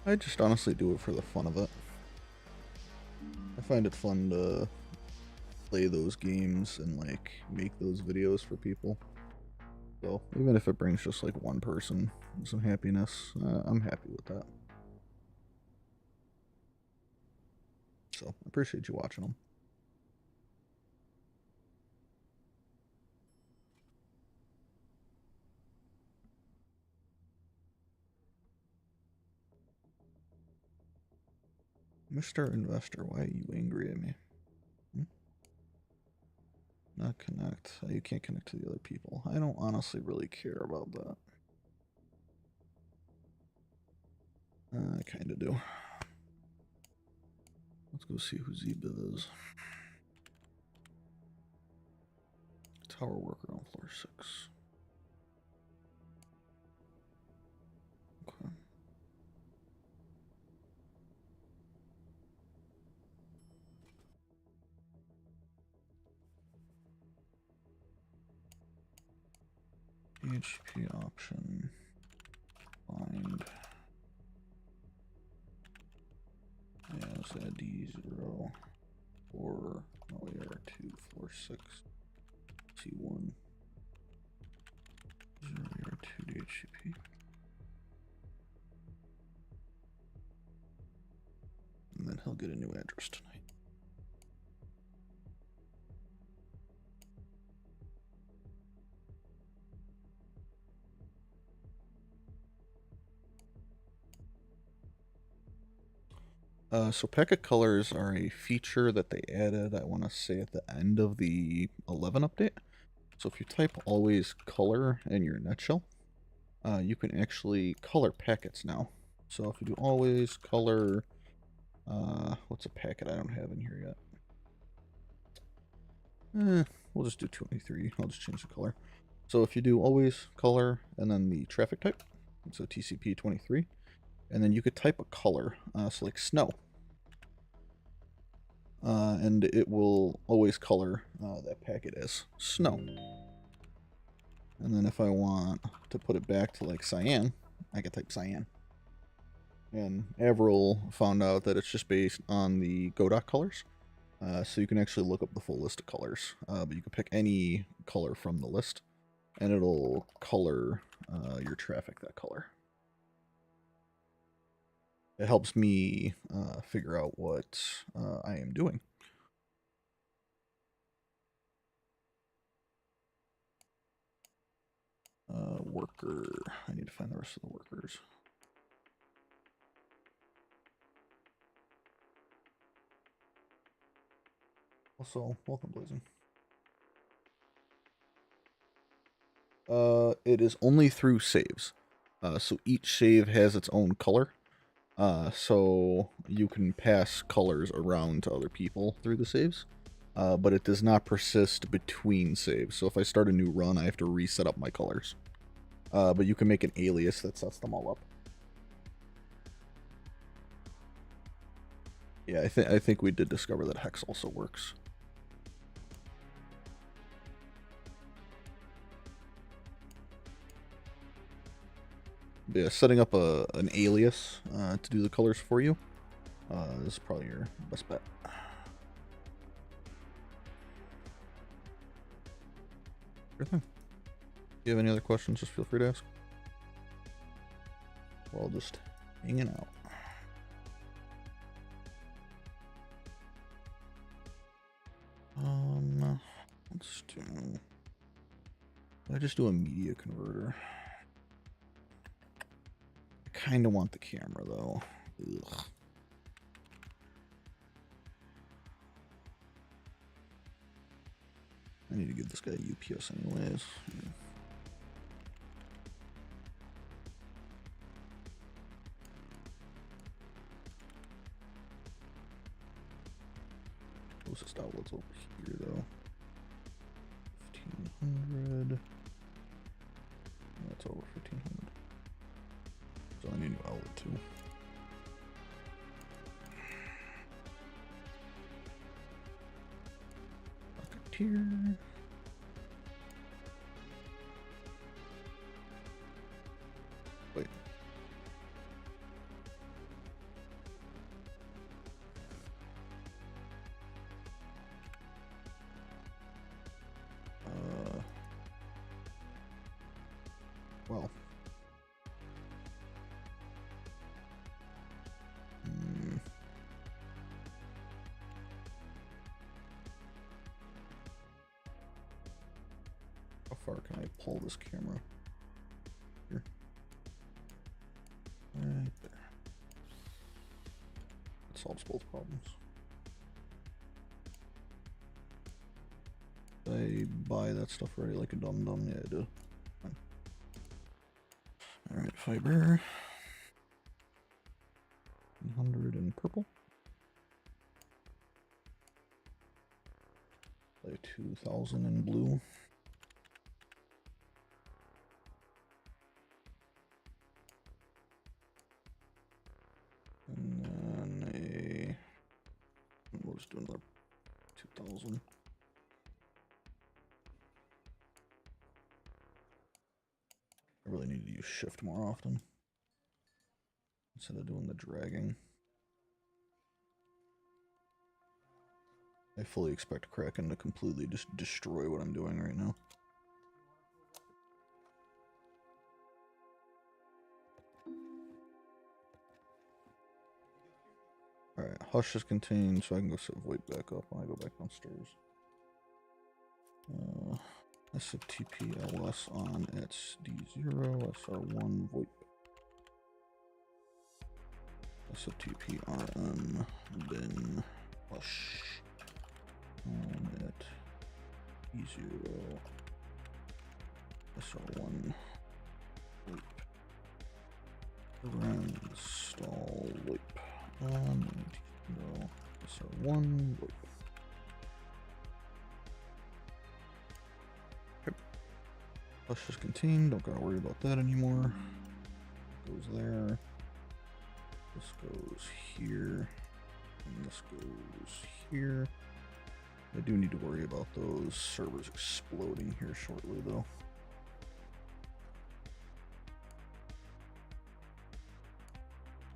I just honestly do it for the fun of it. I find it fun to play those games and like make those videos for people. So even if it brings just like one person some happiness, I'm happy with that. So I appreciate you watching them. Mr. Investor, why are you angry at me? Not connect. You can't connect to the other people. I don't honestly really care about that. I kind of do. Let's go see who Zeba is. Tower worker on floor 6. Okay. HP option. Find. Yeah, let's add D0 or OAR2 floor 6. C1. 0AR2 DHCP. And then he'll get a new address tonight. So packet colors are a feature that they added, I want to say, at the end of the 11 update. So if you type always color in your netshell, you can actually color packets now. So if you do always color, what's a packet I don't have in here yet? We'll just do 23. I'll just change the color. So if you do always color and then the traffic type, so TCP 23, and then you could type a color, so like snow. And it will always color that packet as snow. And then if I want to put it back to like cyan, I can type cyan. And Avril found out that it's just based on the Godot colors. So you can actually look up the full list of colors. But you can pick any color from the list, and it'll color your traffic that color. It helps me figure out what I am doing. Worker. I need to find the rest of the workers. Also, welcome, Blazing. It is only through saves. So each save has its own color. So you can pass colors around to other people through the saves, but it does not persist between saves. So if I start a new run, I have to reset up my colors. But you can make an alias that sets them all up. Yeah, I think we did discover that hex also works. Yeah, setting up an alias to do the colors for you is probably your best bet. Sure thing. If you have any other questions, just feel free to ask. We're all just hanging out. Let's do... I just do a media converter. I kind of want the camera, though. Ugh. I need to give this guy a UPS anyways. Closest outlet's over here, though. 1500. That's over 1500. So I need a new outlet too. Rocketeer. Wait. Well. How far can I pull this camera? Here. Right there. That solves both problems. Did I buy that stuff already like a dum-dum? Yeah, I do. Fine. Alright, fiber. 100 in purple. Like 2000 in blue. And then we'll just do another 2000. I really need to use shift more often instead of doing the dragging. I fully expect Kraken to completely just destroy what I'm doing right now. Alright, Hush is contained, so I can go set Void back up when I go back downstairs. I set TPLS on at D0, SR1, Void. I set TPRN, then Hush on at D0, SR1, Void. Install Void. No, SR1, Void. Hush is contained, don't gotta worry about that anymore. Goes there. This goes here. And this goes here. I do need to worry about those servers exploding here shortly, though.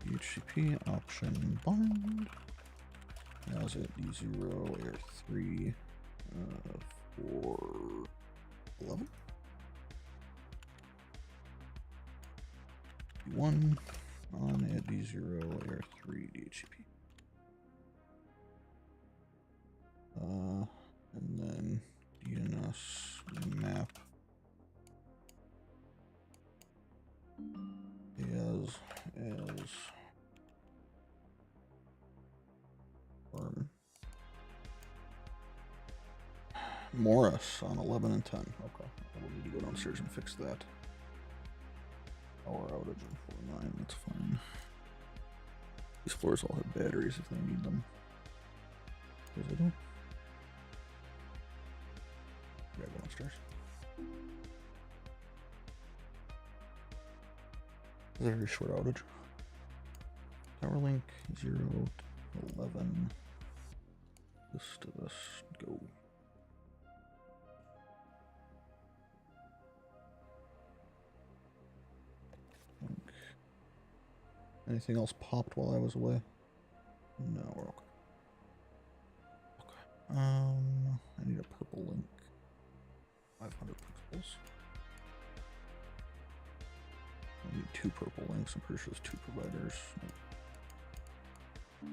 DHCP option bind. As at D0 layer 3 for 11. 1 on at D0 layer 3 DHCP. And then DNS map as Morris on 11 and 10. Okay, I will need to go downstairs and fix that. Power outage on 49, that's fine. These floors all have batteries if they need them. Because I don't. I gotta go downstairs. It's a very short outage. Tower link 0 to 11. This to this. Go. Anything else popped while I was away? No, we're okay. I need a purple link. 500 pixels. I need 2 purple links. I'm pretty sure there's 2 providers. Nope.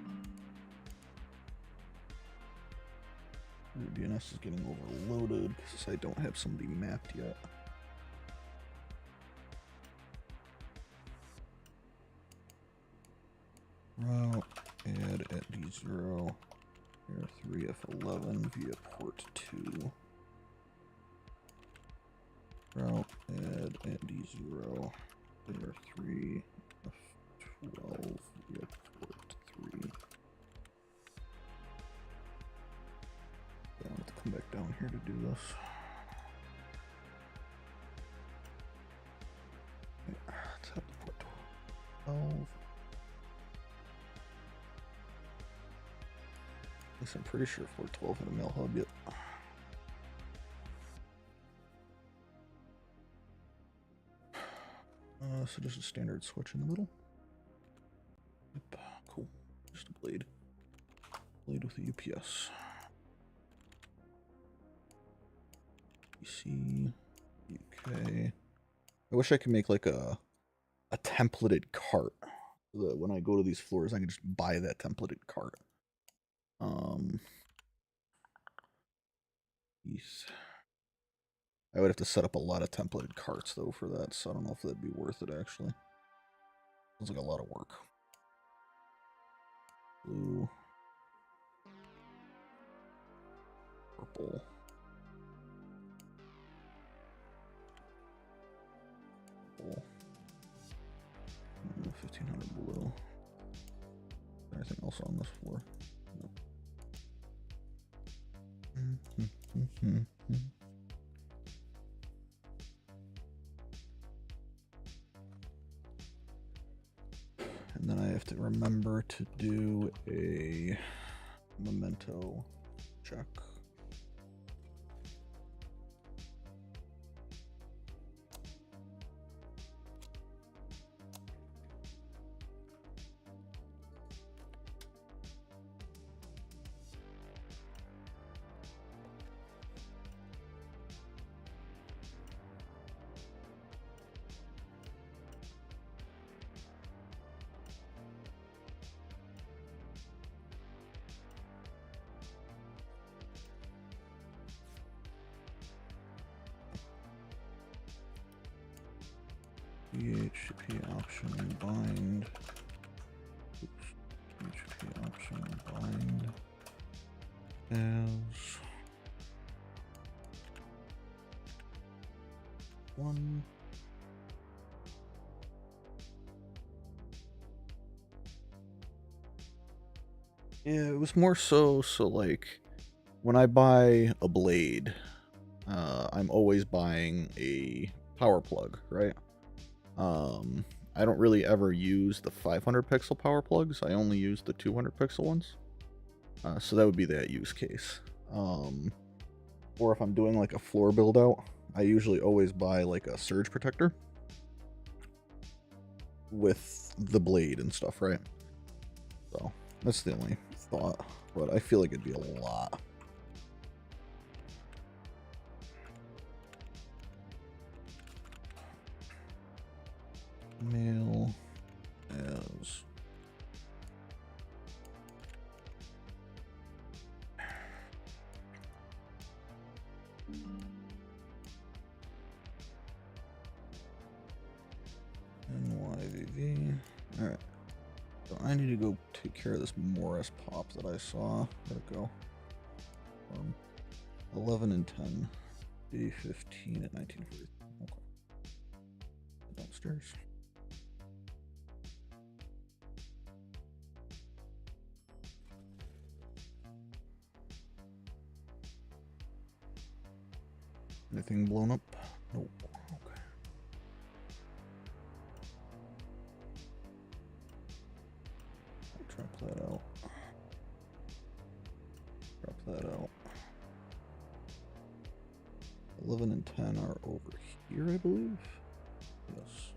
Your DNS is getting overloaded because I don't have somebody mapped yet. Route add at D0 R3F11 via port 2. Route add at D0 R3F12 via port 3. I have to come back down here to do this. Okay, let's have the port 12. At least I'm pretty sure floor 12 had a mail hub yet. So just a standard switch in the middle. Yep, cool. Just a blade. Blade with a UPS. PC, UK. I wish I could make like a templated cart so that when I go to these floors I can just buy that templated cart. I would have to set up a lot of templated carts though for that, so I don't know if that'd be worth it actually. Sounds like a lot of work. Blue. Purple. Purple. 1500 blue. Anything else on this floor? Nope. And then I have to remember to do a memento check. DHCP option bind. Oops. DHCP option bind as 1. Yeah, it was more so like when I buy a blade, I'm always buying a power plug, right? I don't really ever use the 500 pixel power plugs. I only use the 200 pixel ones. So that would be that use case. Or if I'm doing like a floor build out, I usually always buy like a surge protector with the blade and stuff, right? So that's the only thought, but I feel like it'd be a lot. Mail as NYVV. Alright. So I need to go take care of this Morris pop that I saw. Let it go. 11 and 10. Day 15 at 1940. Okay. Downstairs. Anything blown up? Nope. Okay. Drop that out. Drop that out. 11 and 10 are over here, I believe. Yes.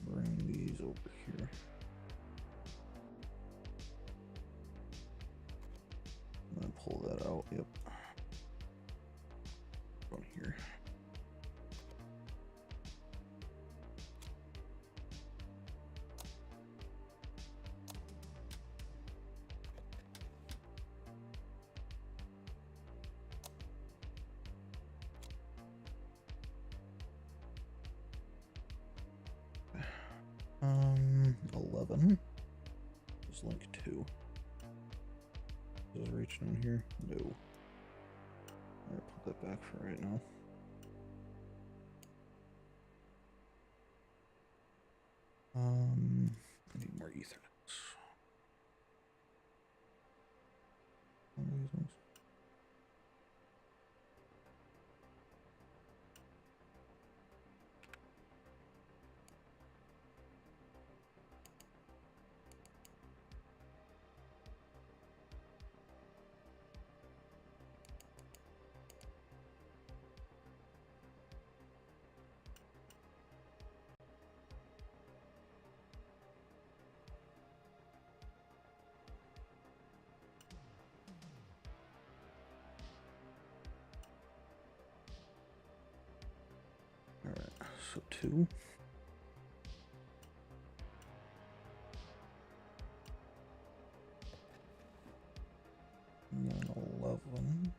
Bring these over here. I'm gonna pull that out. Yep. From here. Um, 11. Just link 2. Does it reach down here? No. Alright, put that back for right now. I need more Ethernets. One of these ones. Alright, so 2. And then 11.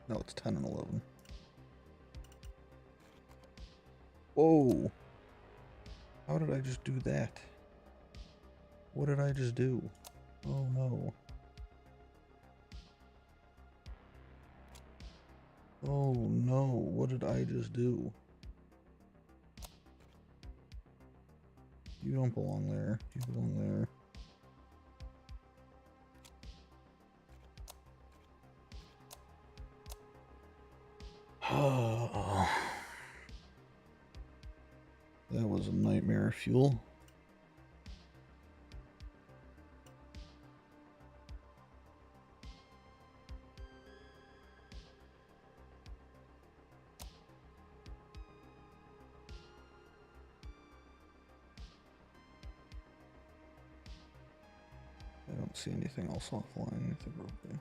No, it's 10 and 11. Whoa! How did I just do that? What did I just do? Oh no. Oh no, what did I just do? You don't belong there. You belong there. Oh. That was a nightmare fuel. I don't see anything else offline. I think we're okay.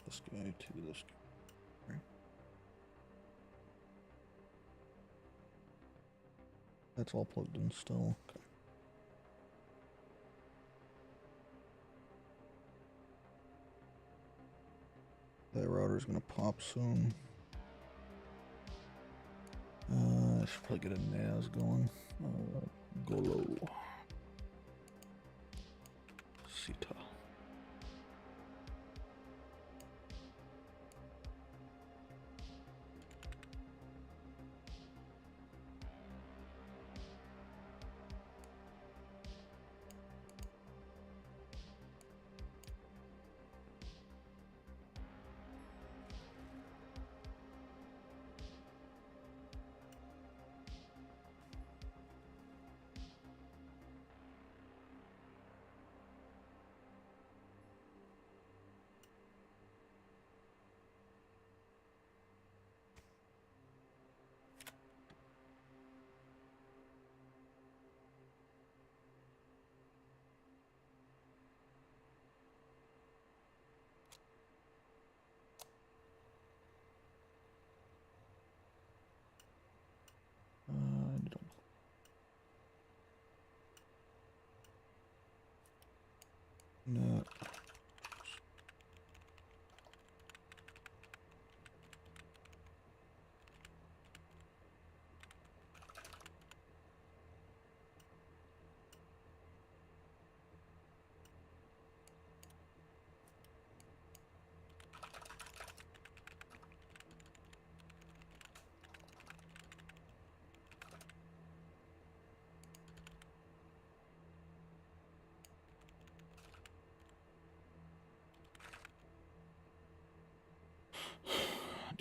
This guy to this guy. Right. That's all plugged in still. Okay. That router's gonna pop soon. I should probably get a NAS going. Golo. Sita.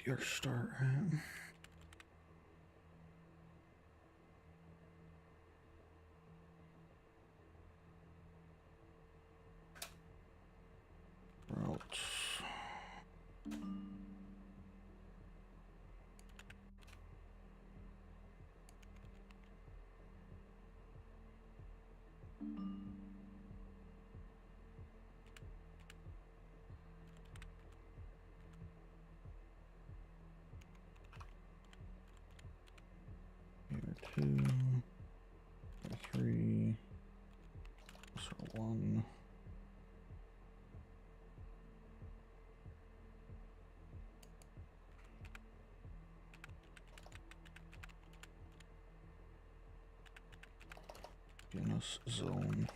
your start, right? Routes. Here 2, here 3, so 1. Genus zone.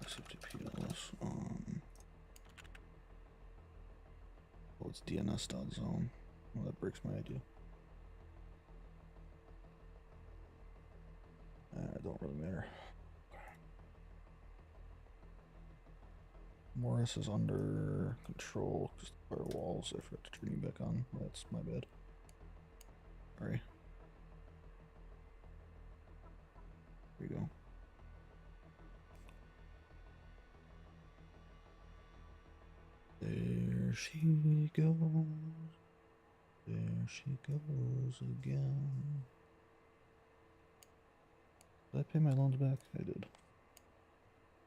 SFTPLS on. Oh, it's DNS.zone. Well, that breaks my idea. It don't really matter. Morris is under control. Just firewalls. I forgot to turn you back on. That's my bad. Sorry. Here we go. There she goes. There she goes again. Did I pay my loans back? I did.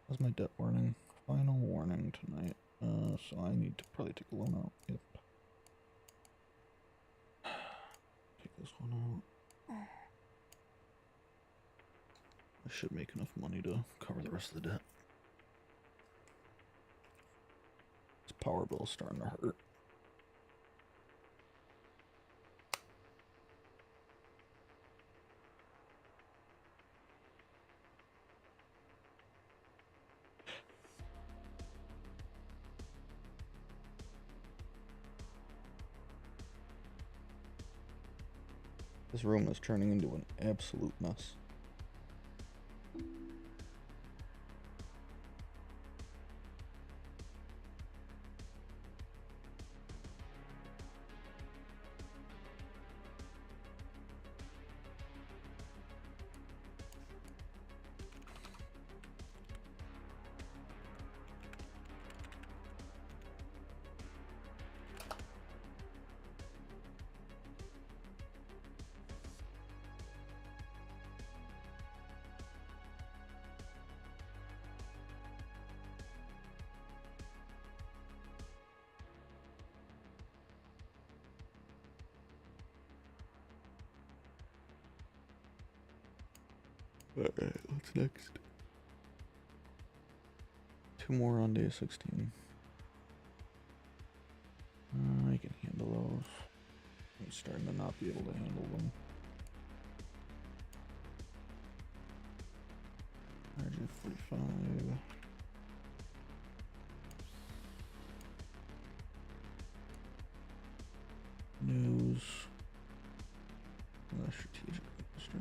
That's my debt warning. Final warning tonight. So I need to probably take a loan out. Yep. Take this one out. I should make enough money to cover the rest of the debt. This power bill is starting to hurt. This room is turning into an absolute mess. Alright, what's next? 2 more on day 16. I can handle those. I'm starting to not be able to handle them. RJ45. News. Strategic register.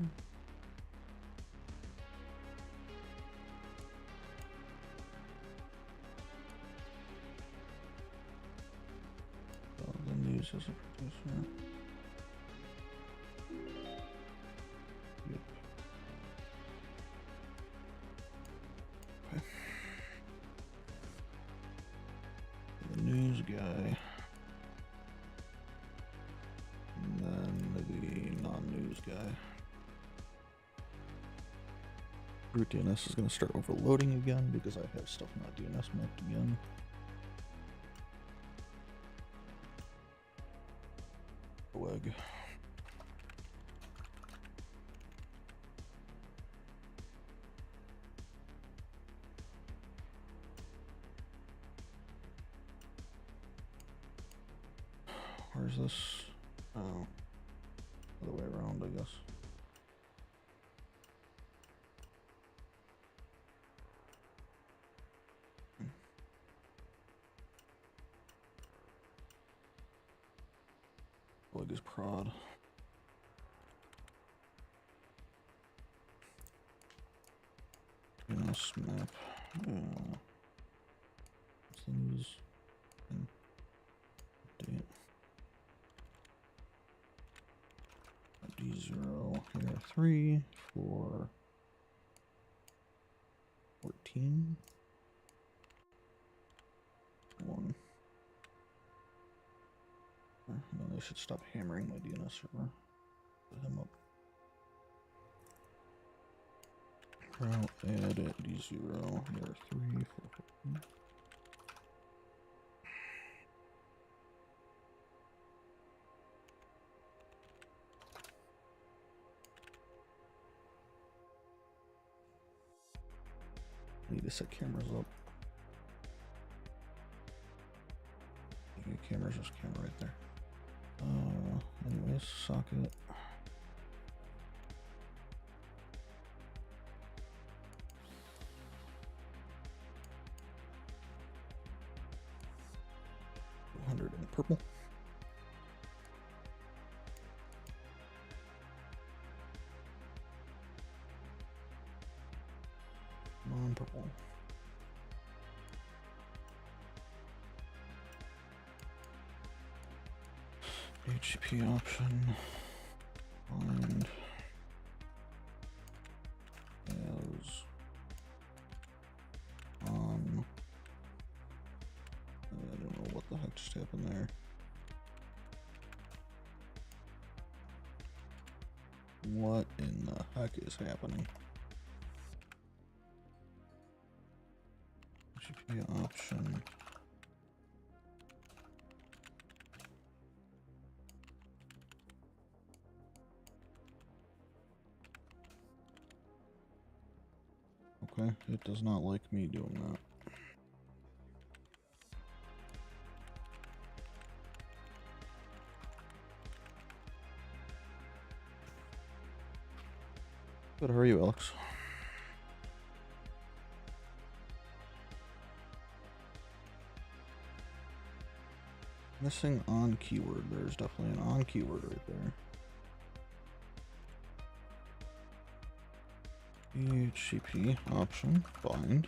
The news as a producer. Yep. Okay. The news guy. And then the non-news guy. Root DNS is going to start overloading again because I have stuff not DNS mapped again. Leg. Where's this? Oh, other way around, I guess. Leg is prod. DNS map. What's the news? Update. D0 here 3 for 14 1. No, I should stop hammering my DNS server. Put him up. Route add at D0 here 3 for 14. I need to set cameras up. Okay, cameras, there's a camera right there. Anyways, socket. $200 in purple. Non-purple. HTTP option. Find as on. I don't know what the heck just happened there. What in the heck is happening? HTTP option. Okay, it does not like me doing that. Good, how are you, Alex? Missing on keyword. There's definitely an on keyword right there. DHCP option bind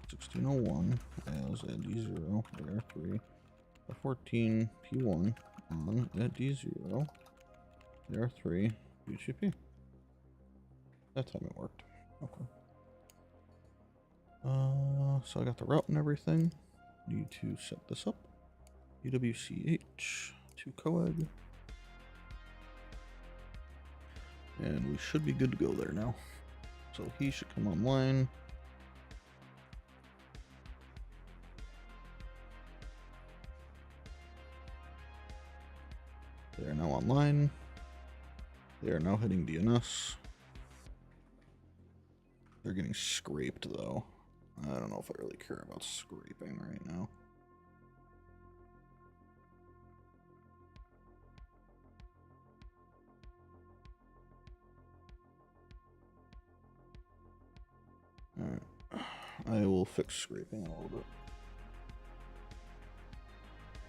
1601 as at D0 layer 3 14 P1 on at D0 layer 3 DHCP. That time it worked. Okay. So I got the route and everything. Need to set this up. UWCH to coag. And we should be good to go there now. So he should come online. They are now online. They are now hitting DNS. They're getting scraped though. I don't know if I really care about scraping right now. Alright, I will fix scraping in a little bit.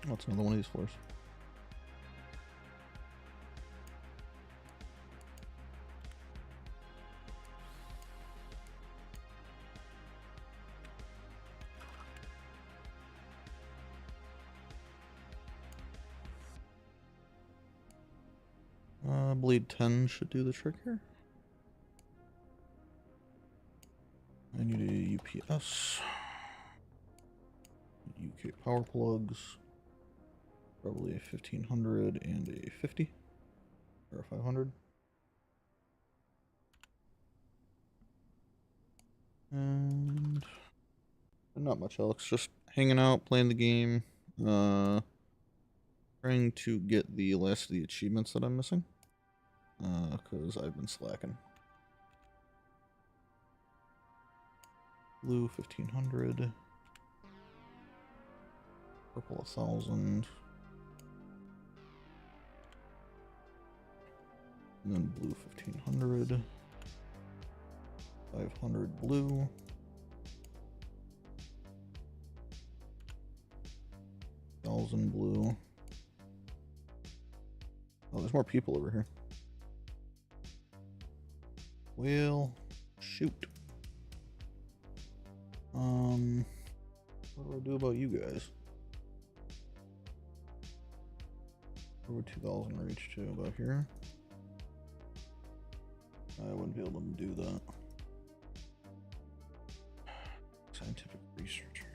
What's another one of these floors? Bleed 10 should do the trick here. I need a UPS, UK power plugs, probably a 1500 and a 50 or a 500. And not much else, just hanging out, playing the game, trying to get the last of the achievements that I'm missing, because I've been slacking. Blue 1500, purple 1000, and then blue 1500, 500 blue, 1000 blue. Oh, there's more people over here. Well, shoot. What do I do about you guys? Where would 2000 reach to? About here? I wouldn't be able to do that. Scientific researcher.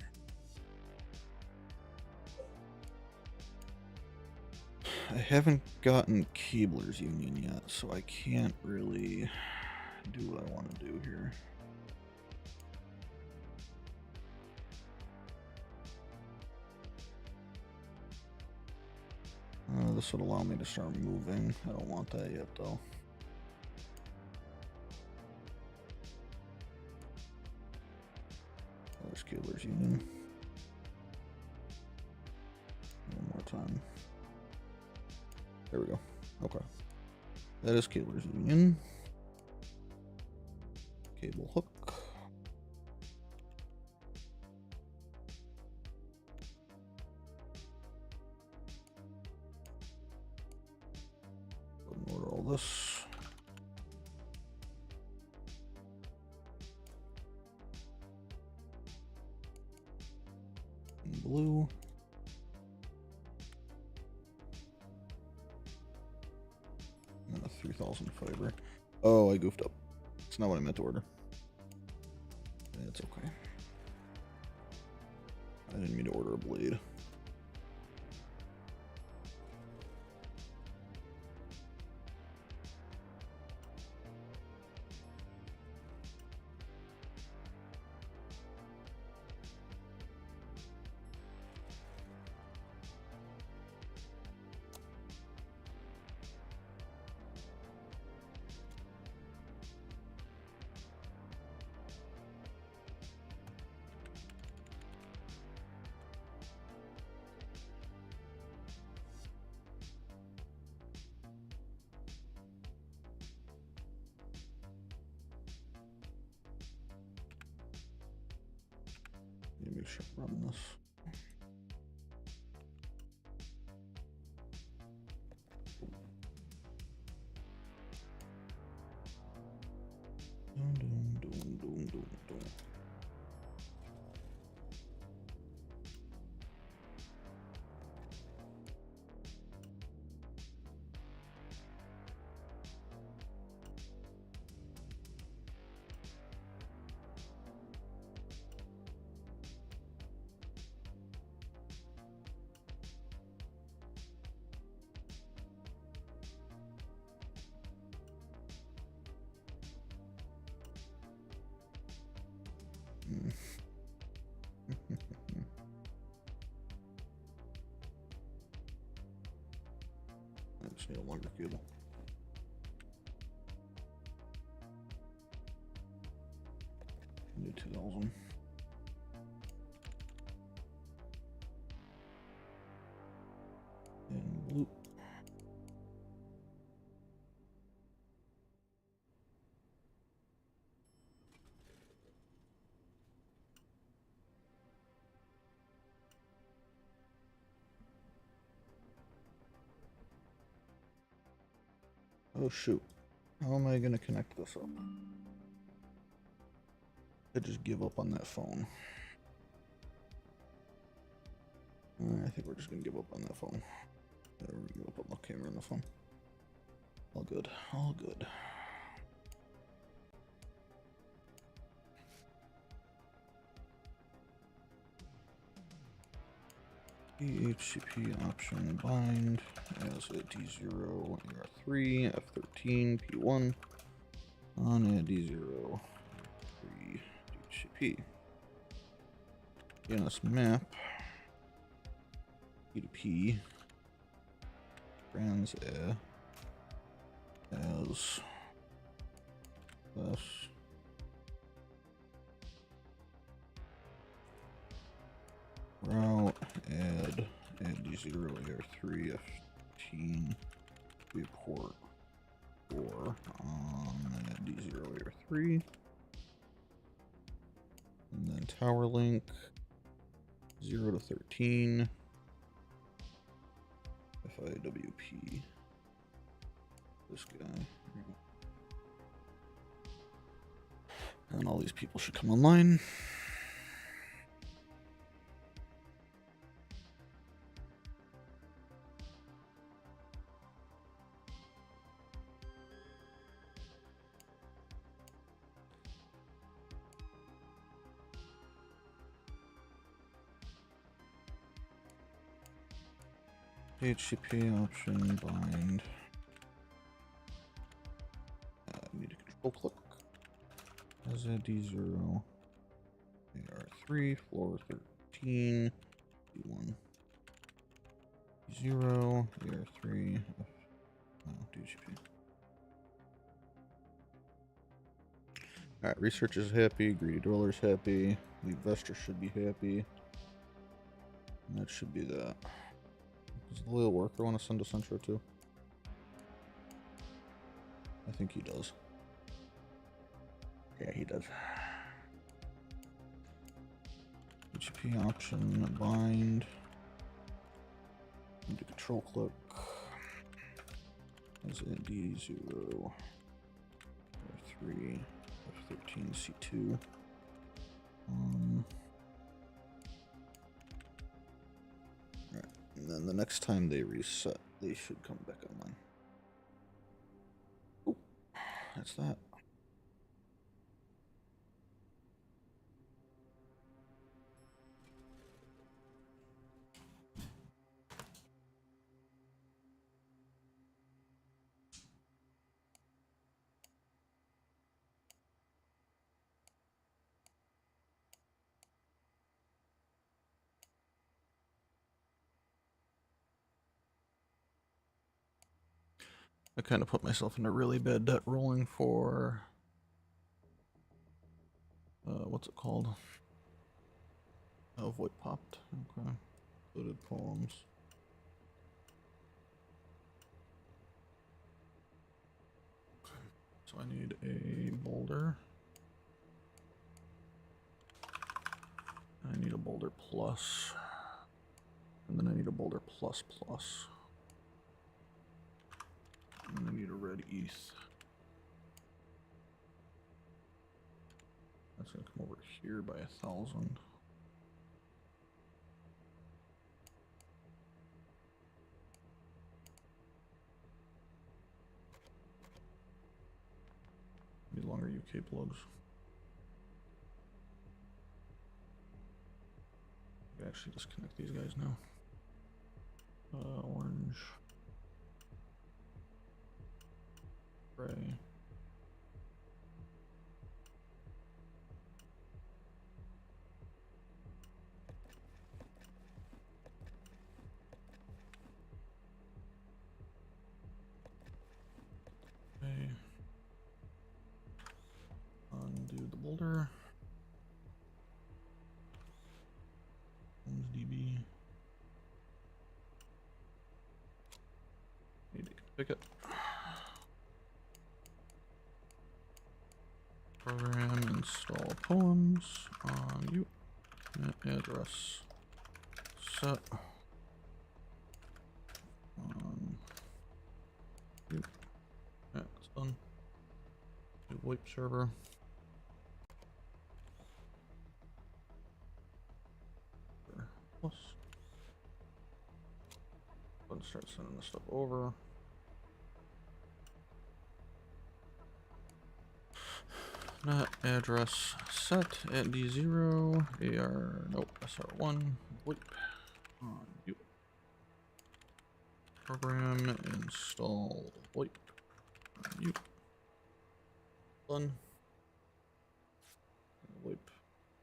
I haven't gotten Cabler's Union yet, so I can't really do what I want to do here. This would allow me to start moving. I don't want that yet, though. There's Cabler's Union. One more time. There we go. Okay. That is Cabler's Union. Cable hook. Go and order all this. In blue. And a 3000 fiber. Oh, I goofed up. It's not what I meant to order. It's okay. I didn't mean to order a blade. Let me make sure I run this. I just need a longer cable. New 2000. And loop. Oh shoot. How am I gonna connect this up? I just give up on that phone. I think we're just gonna give up on that phone. We're gonna give up on the camera on the phone. All good. All good. DHCP option bind as a D0 AR3 F13 P1 on a D0 3 DHCP. DNS map P2P trans as this. Route add D0 AR3 F15 to a port 4 on add D0 AR3. And then tower link 0 to 13 FIWP. This guy. And all these people should come online. DHCP option bind. Need a control click. As a D0. AR3, floor 13, D1. D0, AR3, no, DHCP. Alright, researcher's happy, greedy dweller's happy, the investor should be happy. And that should be that. Does the loyal worker want to send a Centro too? I think he does. Yeah, he does. HP option, bind. Need a control click. As a D0, R3, F13, C2. Alright, and then the next time they reset, they should come back online. Oh, that's that. I kind of put myself in a really bad debt rolling for what's it called? Oh, void popped. Okay. Loaded poems. So I need a boulder. I need a boulder plus. And then I need a boulder plus plus. And I need a red ETH. That's gonna come over here by 1,000. Need longer UK plugs. I can actually disconnect these guys now. Orange. Gray. Okay. Undo the boulder. DB. Need to pick it. Program install poems on you. Address set on you. Yeah, it's done. Do wipe server. Plus. Let's start sending this stuff over. Not address set at D0 AR nope SR1 wipe on you. Program install wipe on you. Done. Wipe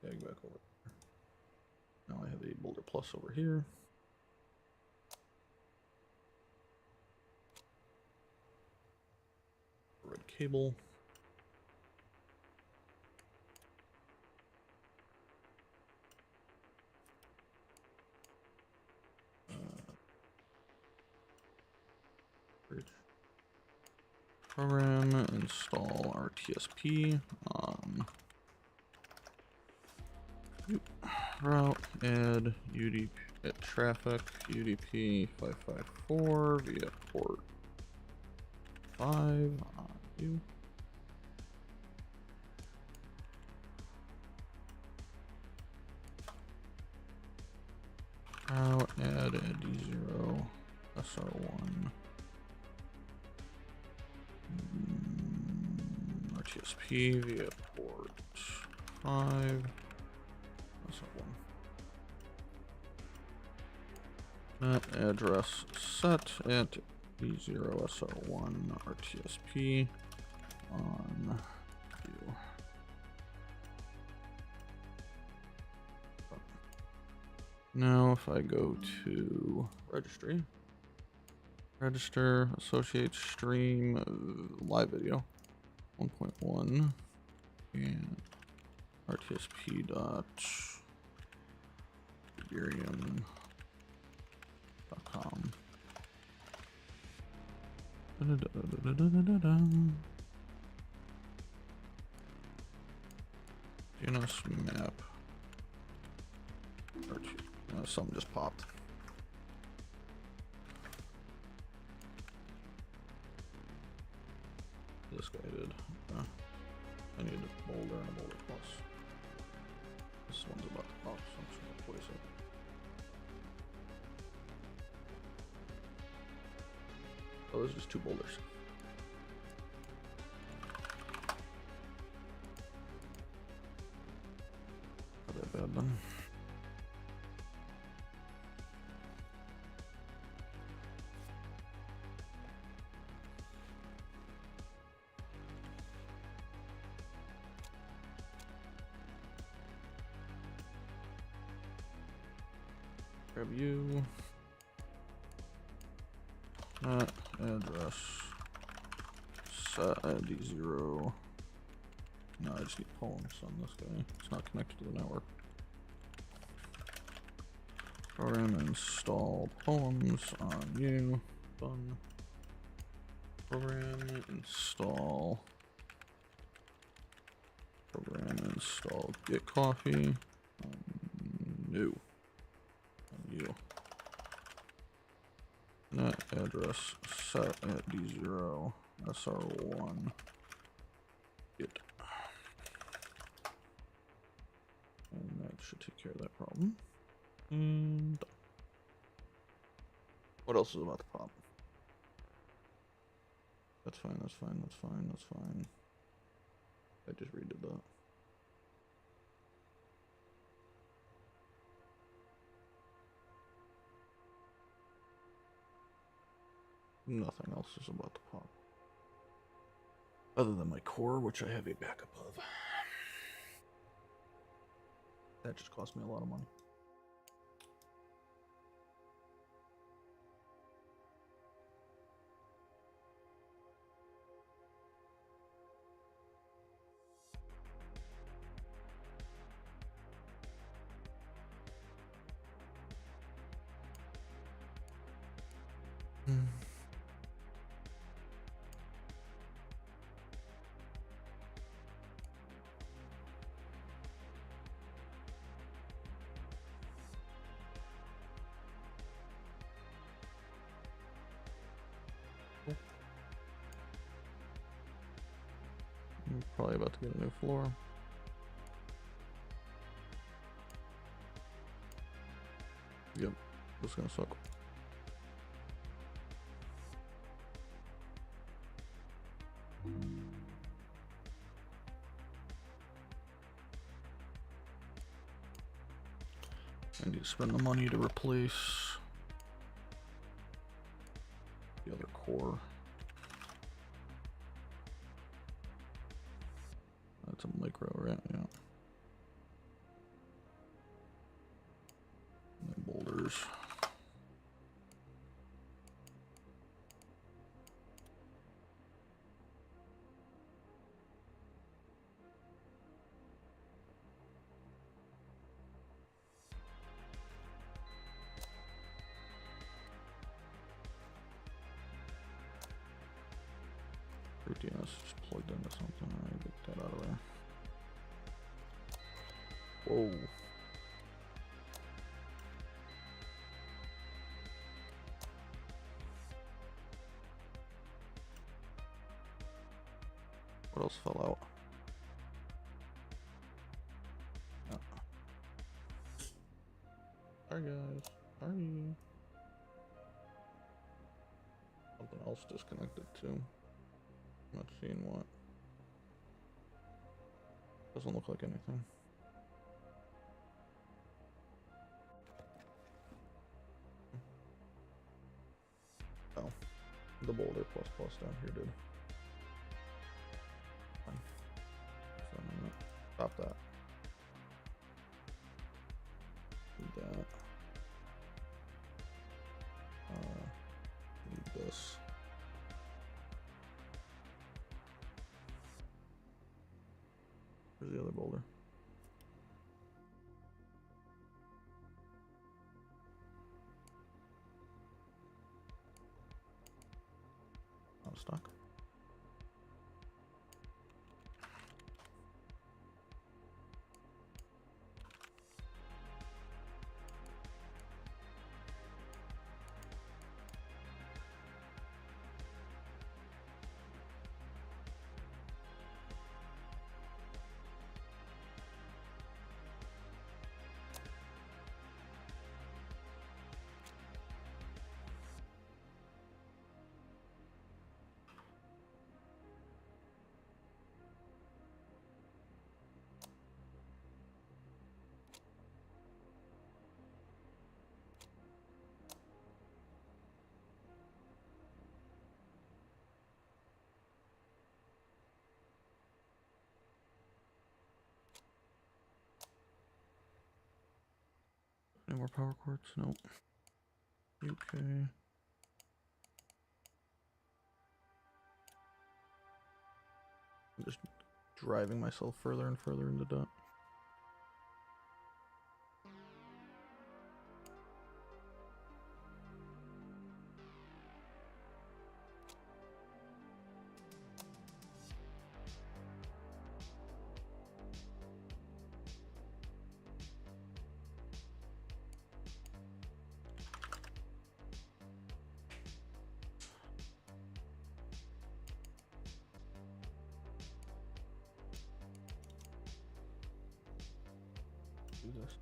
tag back over. Now I have a boulder plus over here. Red cable. Program install RTSP on route add UDP at traffic UDP 554 via port 5 on you. Route add D0 SR1 RTSP via port 5 SR1. Net address set at B0SR1 RTSP on view. Now if I go to registry, register, associate stream, live video 1.1 and RTSP dot Ethereum.com. DNS map. Something just popped. This guy did. I need a boulder and a boulder plus. This one's about to pop, so I'm just gonna place it. Oh, there's just 2 boulders. Not that bad then. Grab you. Address set D0. No, I just need poems on this guy. It's not connected to the network. Program install poems on you. Done. Program install get coffee. No. You. Net address set at D0 SR1 get. And that should take care of that problem. And what else is about the pop? That's fine, that's fine, that's fine, that's fine. I just redid that. Nothing else is about to pop. Other than my core, which I have a backup of. That just cost me a lot of money. I'm probably about to get a new floor. Yep, this is gonna suck. I need to spend the money to replace the other core. That's a micro, right? Yeah. And then boulders. DNS just plugged into something. Alright, get that out of there. Whoa. What else fell out? Oh. Sorry guys. Sorry. Something else disconnected too. Not seeing what. Doesn't look like anything. the boulder plus plus down here did. Fine. So I'm gonna stop that. Do that. Need this. Where's the other boulder? Out of stock. Any more power quartz? Nope. Okay. I'm just driving myself further and further into debt. Do this.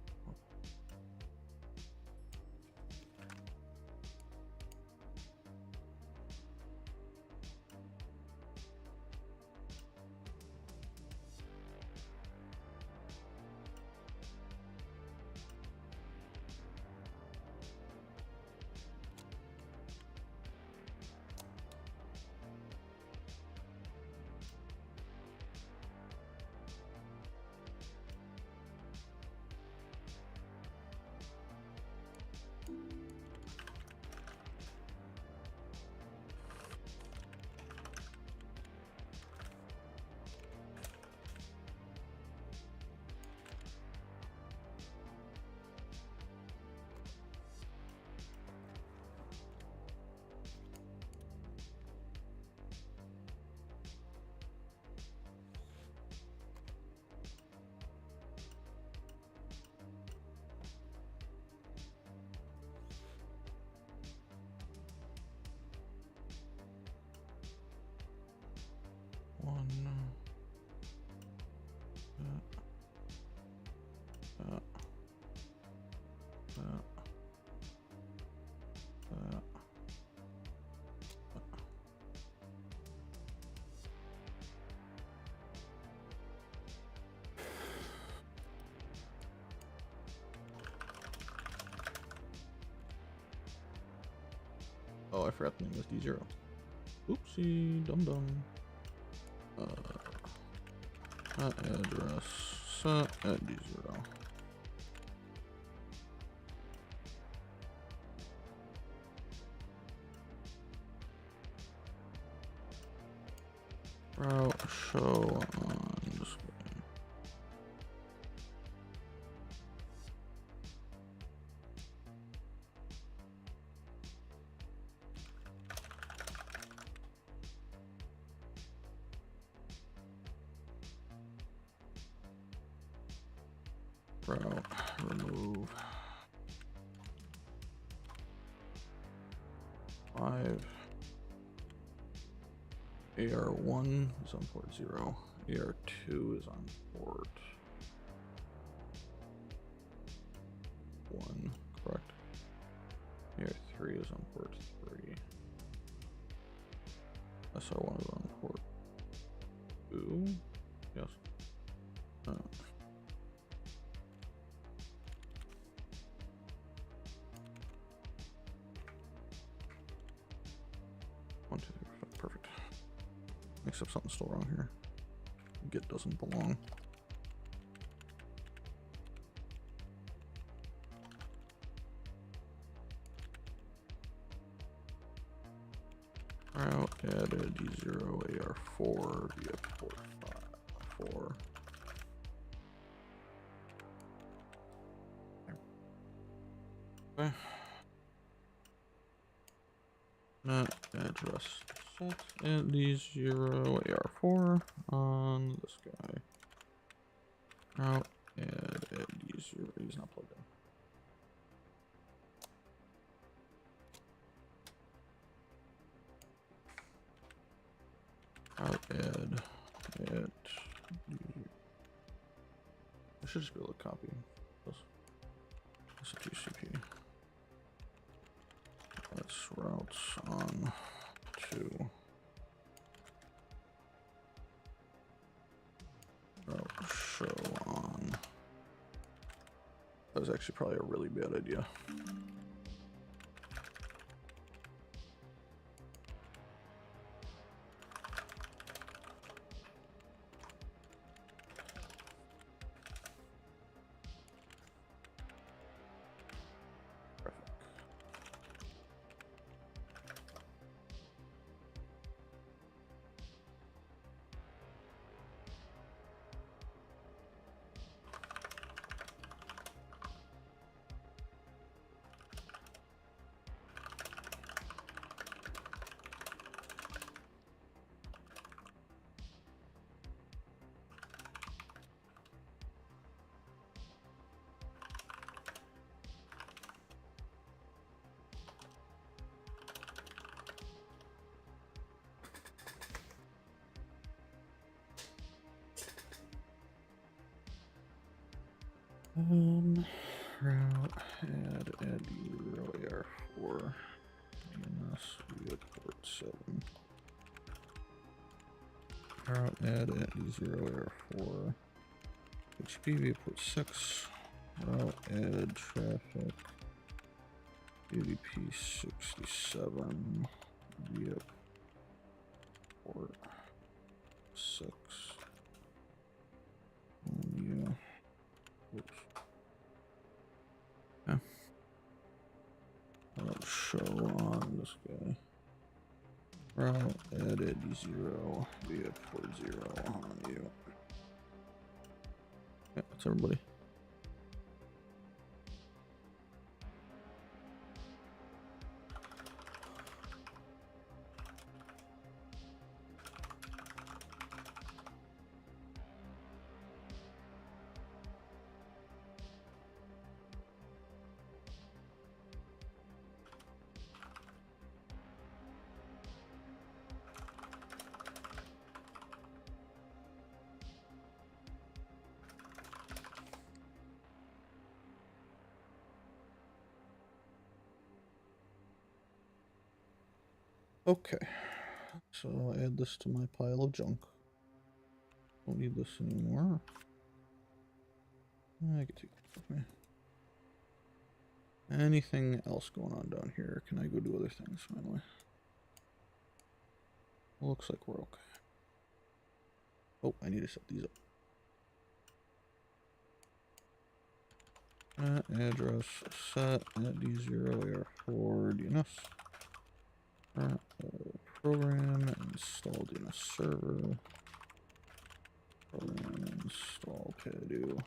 One. Oh, I forgot the name was D0. Oopsie, dum dum. That address set at D0. Route show on display. Route remove 5. AR1 is on port 0. AR2 is on port 1, correct? AR3 is on port 3. SR1 is on port 2. Yes. Except something's still wrong here. Git doesn't belong. Route added D0 AR4 via port 4. Okay. Net address set and D0 AR4 on this guy. Route add D0. He's not plugged in. Route add it. I should just be able to copy this. This is GCP. That's routes on to route show on. That was actually probably a really bad idea. Route add D0 AR4 DNS via port 7. Route add D0 AR4 HTTP via port 6. Route add traffic UDP 67 via port 6. Yeah. Oops. Yeah. Route show on this guy. Route added D0 via port 0 on you. Yeah, that's everybody. Okay, so I'll add this to my pile of junk. Don't need this anymore. I can take this with me. Anything else going on down here? Can I go do other things finally? Looks like we're okay. Oh, I need to set these up. Address set at D0 AR4 DNS. Program install DNS server. Program install Padu.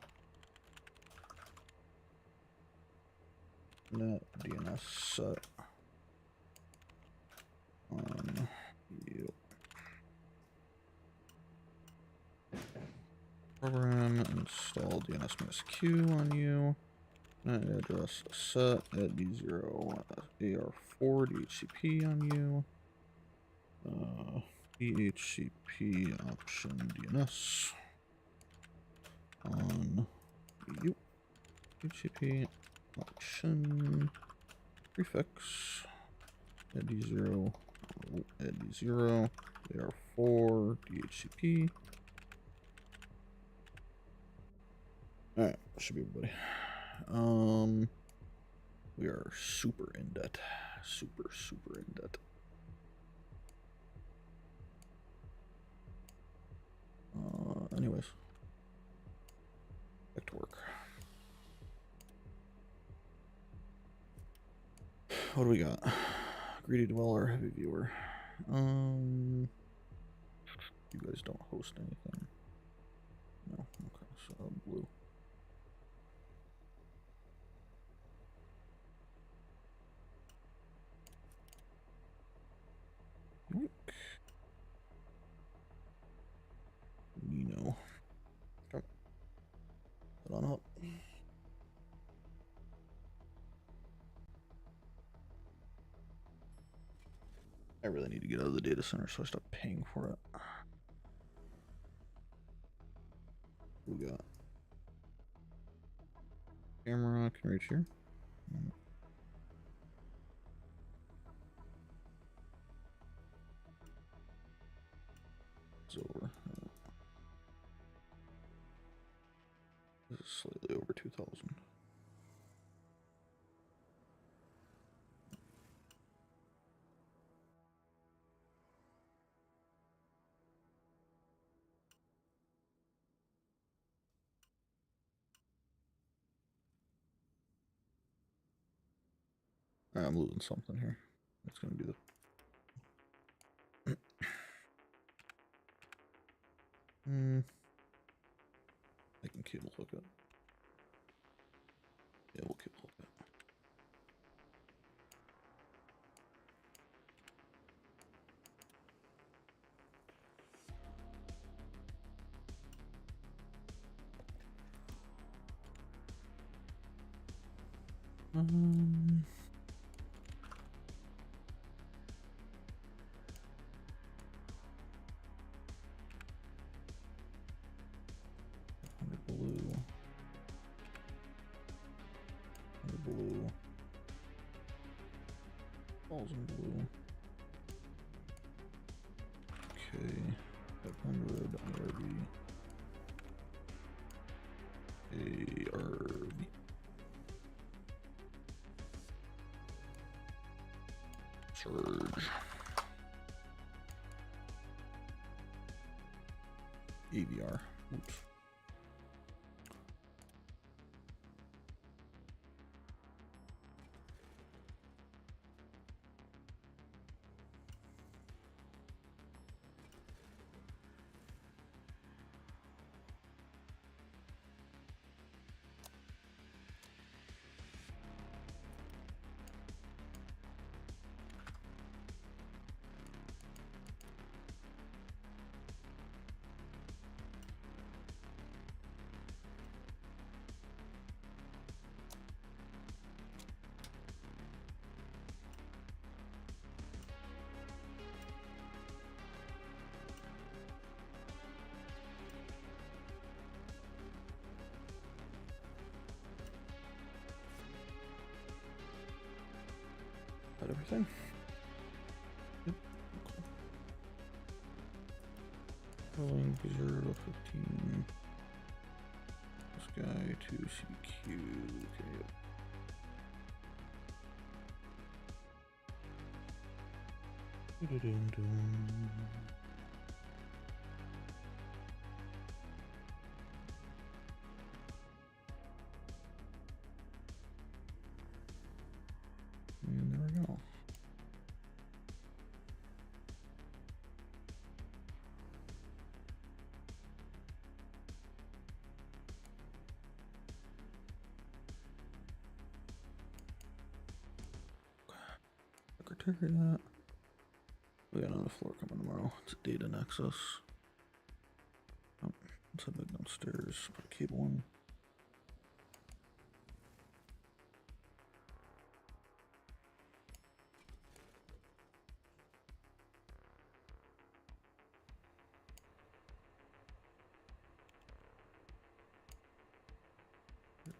Net DNS set on you. Program install DNS-Q on you. Net address set at D0 AR4 DHCP on you. DHCP option DNS on you. DHCP option prefix at D0 AR4 DHCP. Alright, that should be everybody. We are super in debt. Super in debt. Anyways, back to work. What do we got? Greedy dweller, heavy viewer. You guys don't host anything. No, okay, so blue. Nino. Okay. Put on up. I really need to get out of the data center, so I stop paying for it. What we got? Camera can reach here. It's over. This is slightly over 2,000. I'm losing something here. It's gonna be the I can cable hook it. Yeah, we'll cable hook it. Blue. Blue. Balls in blue. Okay. 500 IRB. ARB. Surge. AVR. Oops. That everything? Yep. Okay. Rolling 0 to 15. This guy to CQ. Okay. And there we go. Secretariat. We got another floor coming tomorrow. It's a data nexus. Oh, let's head back downstairs. Put a cable in.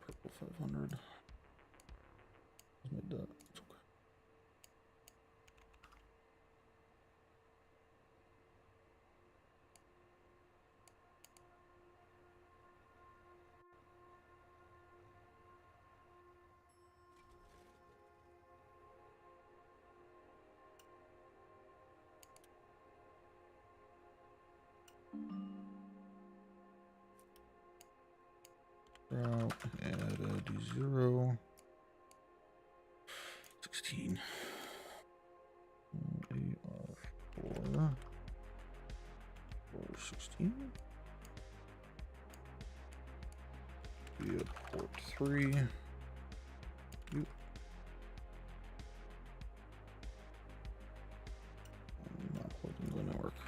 Purple 500. Made that. It's okay. Route, add a D0. 16. AR4. 416. Via port 3. Oop. I'm not plugged into the network.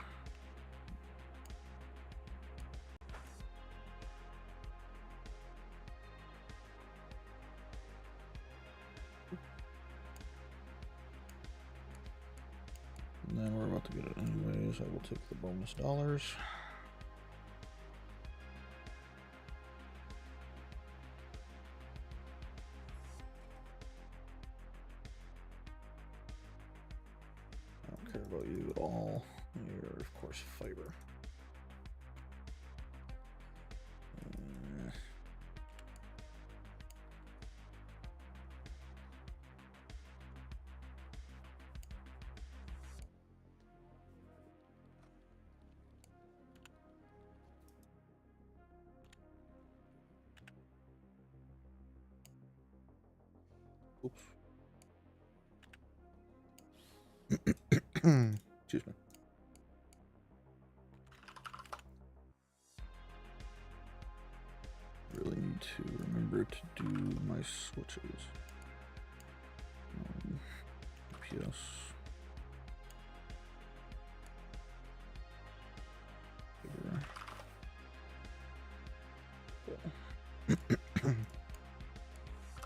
And then we're about to get it anyways. I will take the bonus dollars. I don't care about you at all. You're, of course, fiber. Oops. Excuse me. Really need to remember to do my switches. PS.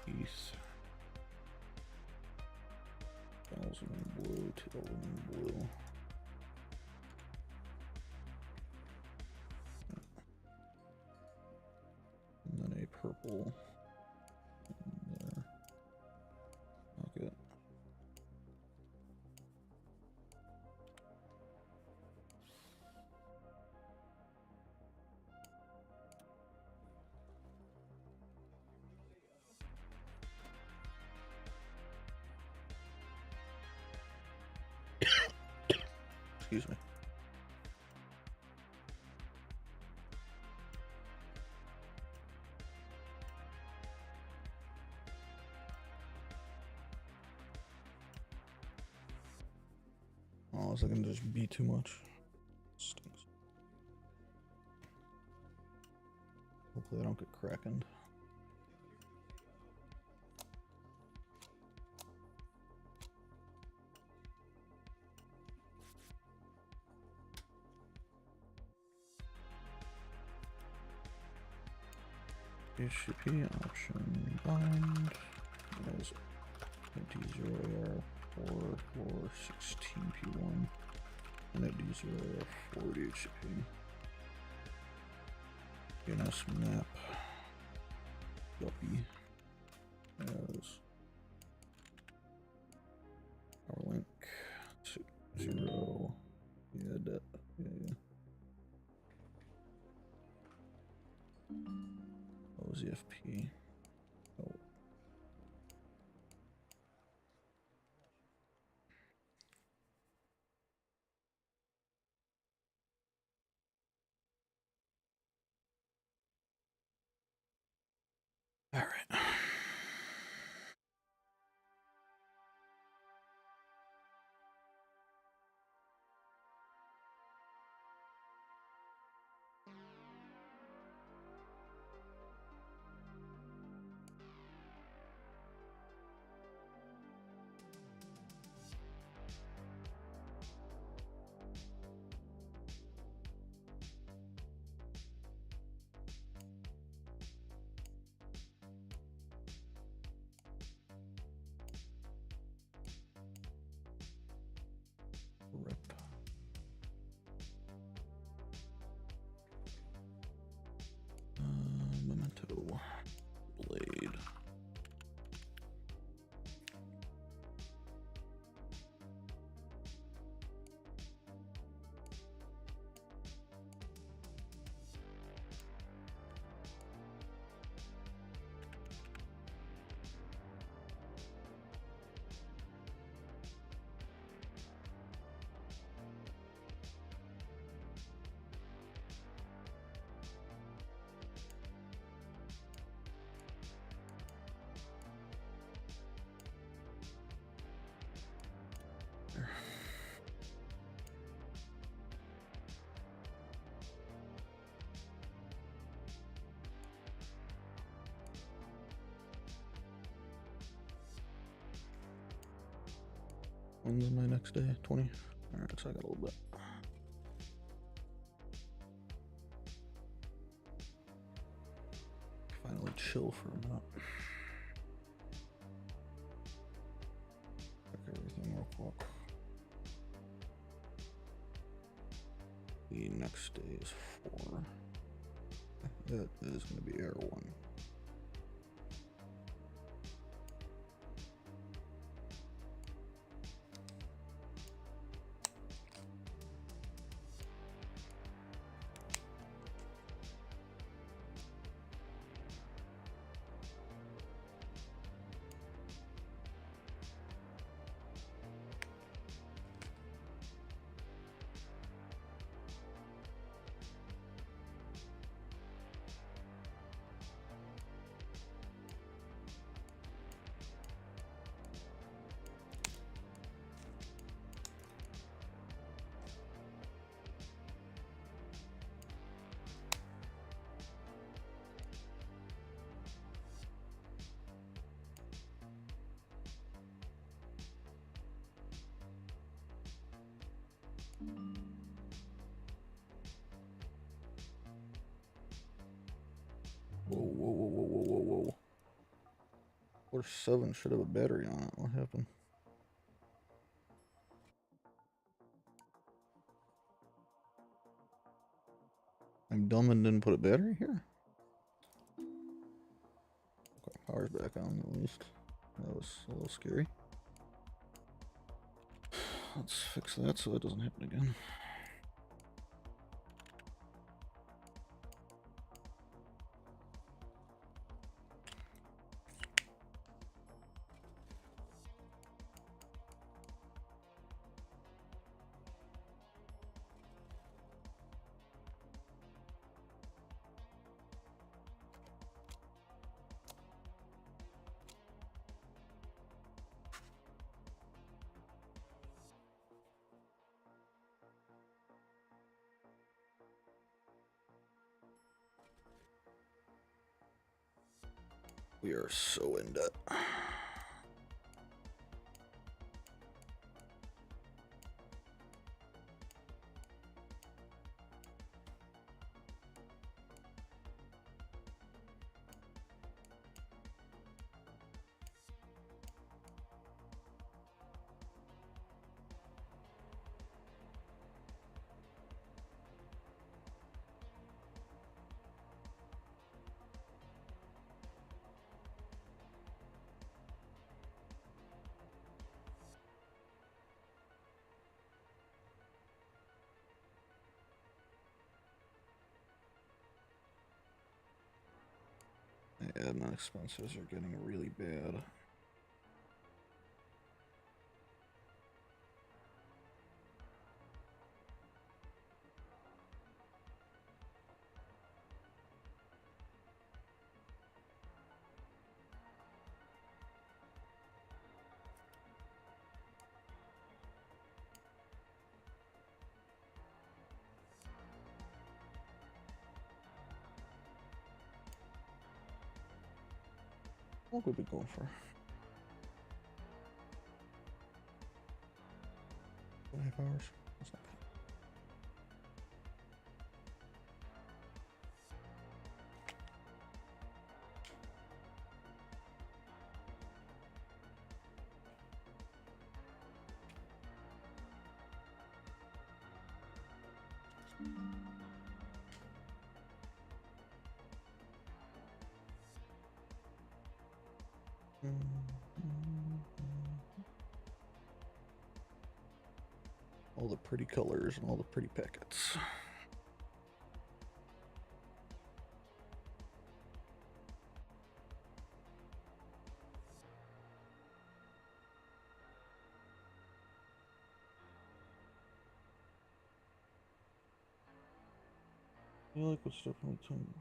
East. 1000 in blue, 2000 in blue. And then a purple in there. Okay. Excuse me. Oh, is that gonna just be too much? Stinks. Hopefully I don't get crackened. HCP option bind as D0AR 4416P1 and at D0AR 40 HCP. DNS map copy as our link 0. Yeah, that. Yeah. OZFP. Oh. All right. When's my next day? 20? Alright, so I got a little bit. Finally chill for a minute. Check everything real quick. The next day is 4. That is going to be Air 1. Whoa. Order 7 should have a battery on it. What happened? I'm dumb and didn't put a battery here? Okay, power's back on at least. That was a little scary. Let's fix that so that doesn't happen again. We are so in debt. Admin expenses are getting really bad. What would we go for? 5 hours? That's not bad. All the pretty colors and all the pretty packets. You like what stuff in between?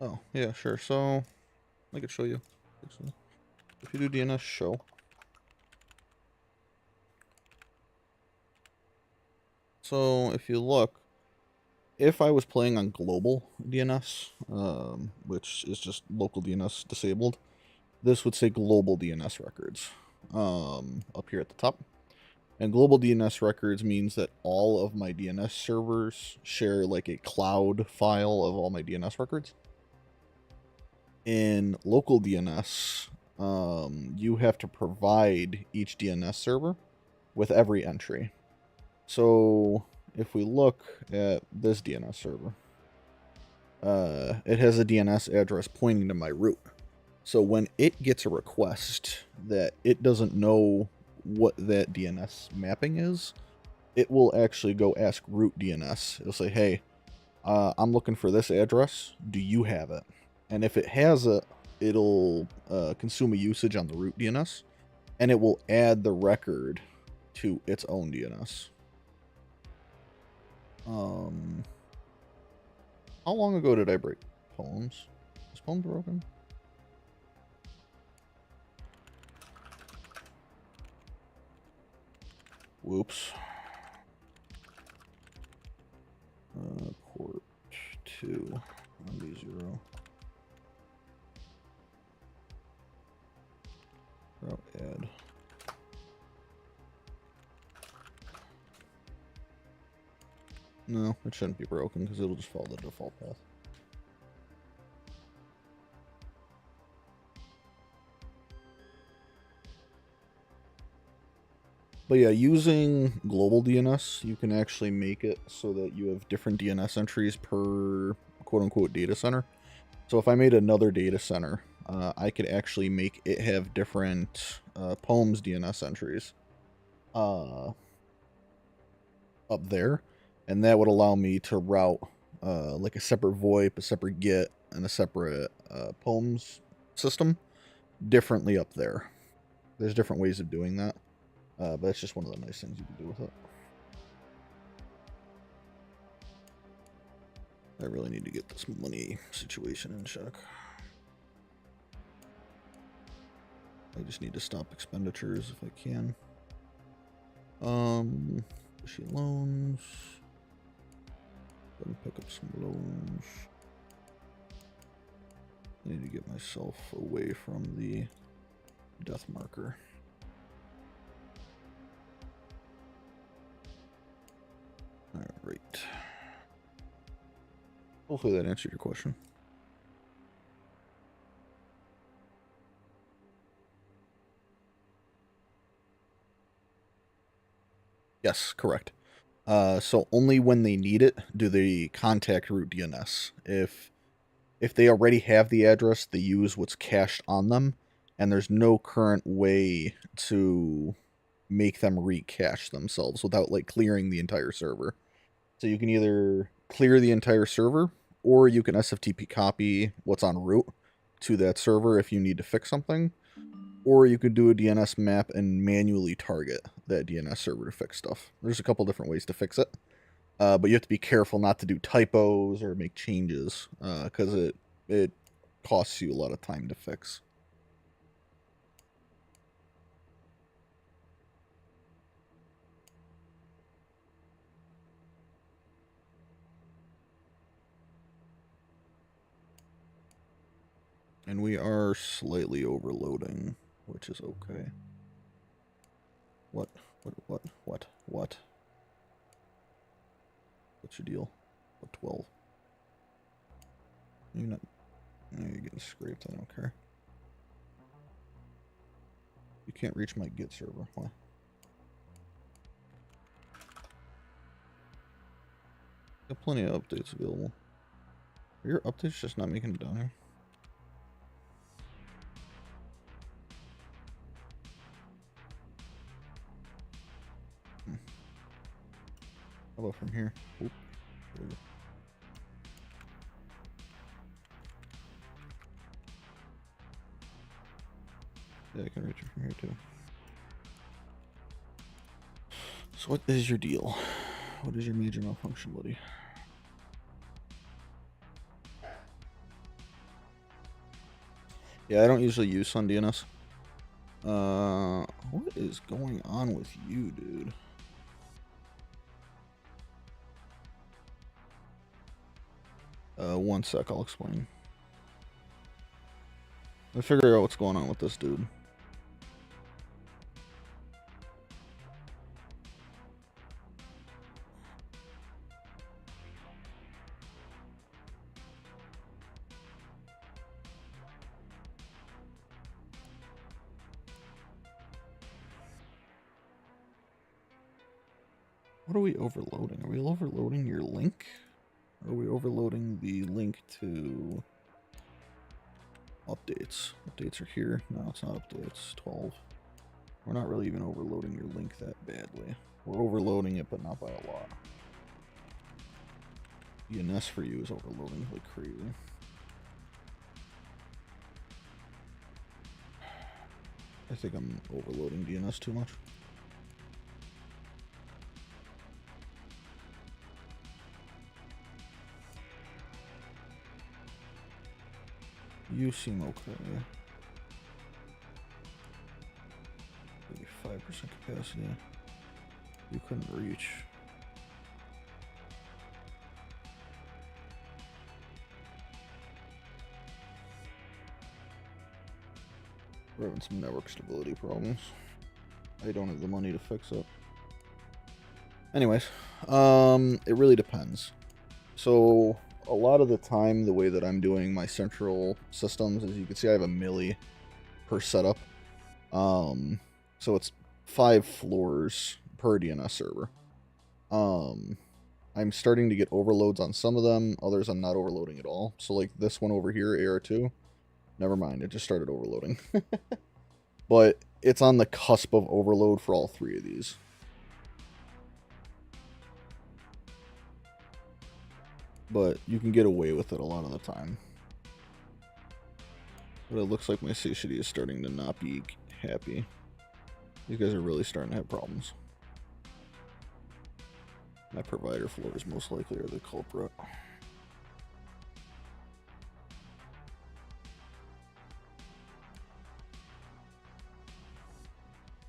Oh, yeah, sure. So, I could show you. Actually. If you do DNS show. So, if you look, if I was playing on global DNS, which is just local DNS disabled, this would say global DNS records up here at the top. And global DNS records means that all of my DNS servers share like a cloud file of all my DNS records. In local DNS, you have to provide each DNS server with every entry. So if we look at this DNS server, it has a DNS address pointing to my root. So when it gets a request that it doesn't know what that DNS mapping is, it will actually go ask root DNS. It'll say, hey, I'm looking for this address. Do you have it? And if it has it, it'll consume a usage on the root DNS, and it will add the record to its own DNS. How long ago did I break Poems? Is Poems broken? Whoops. Port 2 MB0. Route add. No, it shouldn't be broken because it'll just follow the default path. But yeah, using global DNS, you can actually make it so that you have different DNS entries per quote-unquote data center. So if I made another data center, I could actually make it have different Poems DNS entries up there. And that would allow me to route like a separate VoIP, a separate GET, and a separate Poems system differently up there. There's different ways of doing that. But that's just one of the nice things you can do with it. I really need to get this money situation in check. I just need to stop expenditures if I can. Issue loans. Go and pick up some loans. I need to get myself away from the death marker. Alright. Hopefully that answered your question. Yes, correct. So only when they need it do they contact root DNS. If they already have the address, they use what's cached on them, and there's no current way to make them recache themselves without like clearing the entire server. So you can either clear the entire server, or you can SFTP copy what's on root to that server if you need to fix something, or you could do a DNS map and manually target that DNS server to fix stuff. There's a couple different ways to fix it, but you have to be careful not to do typos or make changes, because it costs you a lot of time to fix. And we are slightly overloading, which is okay. What? What's your deal? What 12? You're not... No, you're getting scraped, I don't care. You can't reach my Git server. Why? Got plenty of updates available. Are your updates just not making it down here? How about from here? Oop. There we go. Yeah, I can reach it from here too. So what is your deal? What is your major malfunction, buddy? Yeah, I don't usually use SunDNS. What is going on with you, dude? One sec, I'll explain. Let's figure out what's going on with this dude. What are we overloading? Are we overloading your link? Or are we overloading the link to updates? Updates are here. No, it's not updates. 12. We're not really even overloading your link that badly. We're overloading it, but not by a lot. DNS for you is overloading like crazy. I think I'm overloading DNS too much. You seem okay. 85% capacity. You couldn't reach. We're having some network stability problems. I don't have the money to fix it. Anyways, it really depends. So a lot of the time, the way that I'm doing my central systems, as you can see, I have a milli per setup. So it's 5 floors per DNS server. I'm starting to get overloads on some of them, others I'm not overloading at all. So like this one over here, AR2, never mind, it just started overloading. But it's on the cusp of overload for all 3 of these. But you can get away with it a lot of the time. But it looks like my satiety is starting to not be happy. These guys are really starting to have problems. My provider floors most likely are the culprit.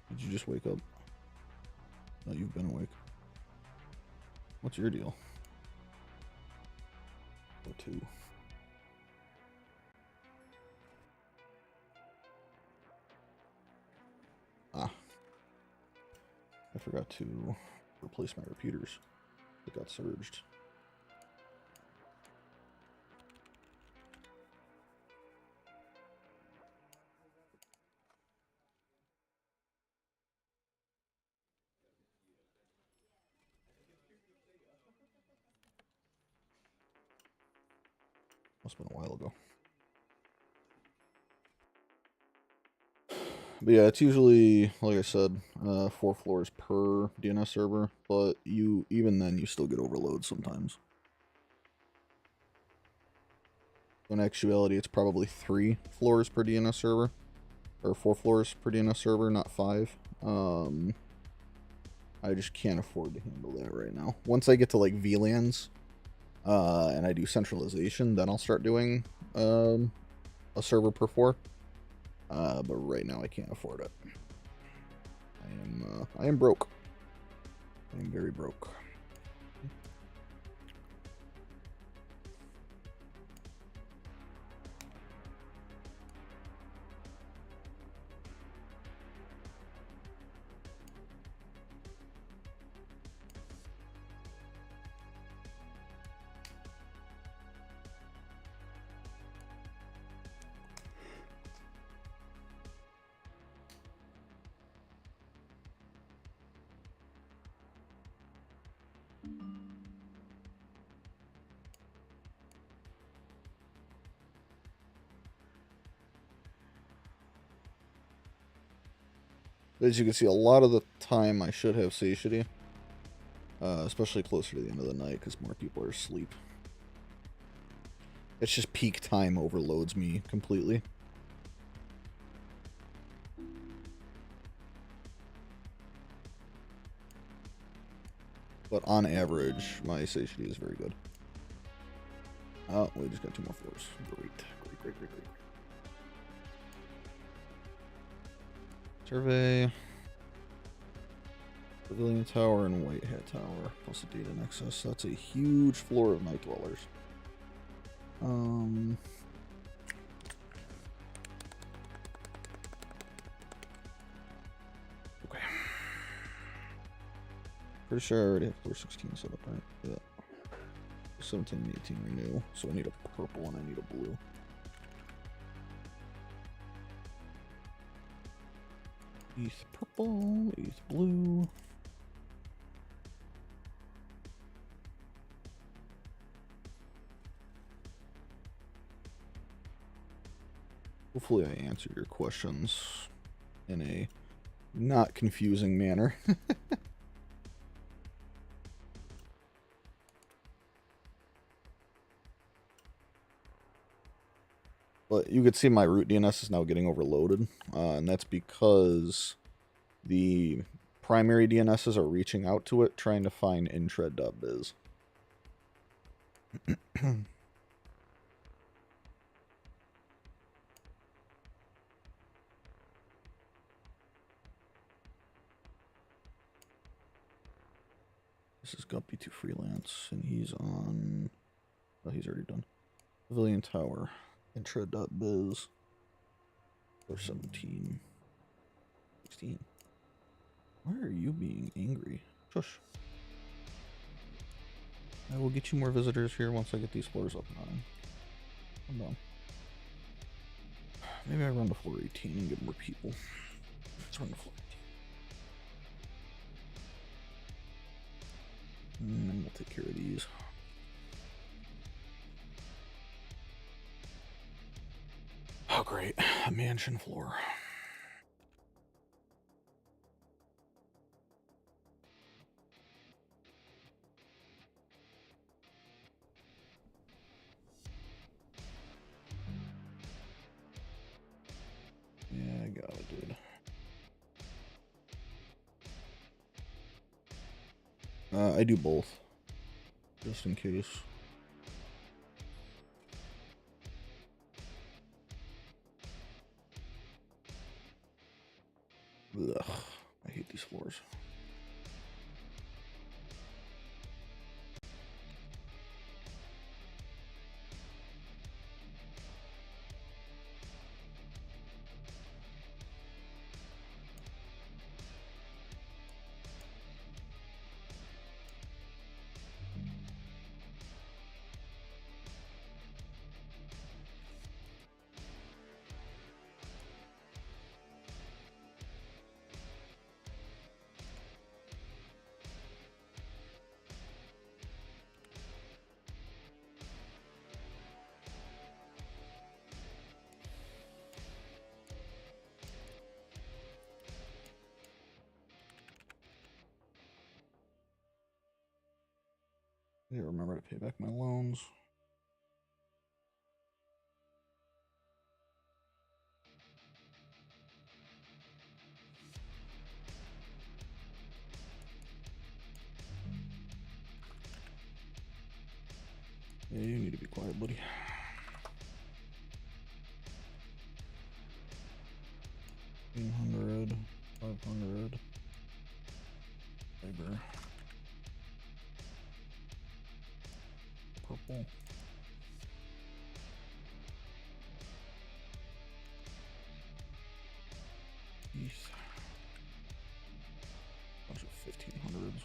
Did you just wake up? No, you've been awake. What's your deal? Or 2. Ah. I forgot to replace my repeaters. It got surged. Must have been a while ago. But yeah, it's usually, like I said, 4 floors per DNS server, but even then you still get overload sometimes. In actuality, it's probably 3 floors per DNS server, or 4 floors per DNS server, not 5. I just can't afford to handle that right now. Once I get to like VLANs, and I do centralization, then I'll start doing a server per 4. But right now I can't afford it. I am broke. I am very broke. As you can see, a lot of the time I should have satiety, especially closer to the end of the night because more people are asleep. It's just peak time overloads me completely. But on average, my satiety is very good. Oh, we just got 2 more floors. Great. Survey. Pavilion Tower and White Hat Tower, plus a data nexus. That's a huge floor of night dwellers. Okay. Pretty sure I already have floor 16 set up, right? Yeah. 17 and 18 renew, so I need a purple and I need a blue. ETH purple, ETH blue. Hopefully I answered your questions in a not confusing manner. But you could see my root DNS is now getting overloaded, and that's because the primary DNSs are reaching out to it, trying to find intred.biz. This is Guppy to freelance, and he's on... Oh, he's already done. Pavilion Tower. Intro.biz. Or 17. 16. Why are you being angry? Shush. I will get you more visitors here once I get these floors up and running. I'm done. Maybe I run to floor 18 and get more people. Let's run to floor 18. And then we'll take care of these. Oh, great. A mansion floor. Yeah, I got it, dude. I do both. Just in case. Ugh. I hate these floors. I gotta remember to pay back my loans. Yeah, you need to be quiet, buddy. $1,500, 500. Labor. Purple. ETH. Bunch of 1500s.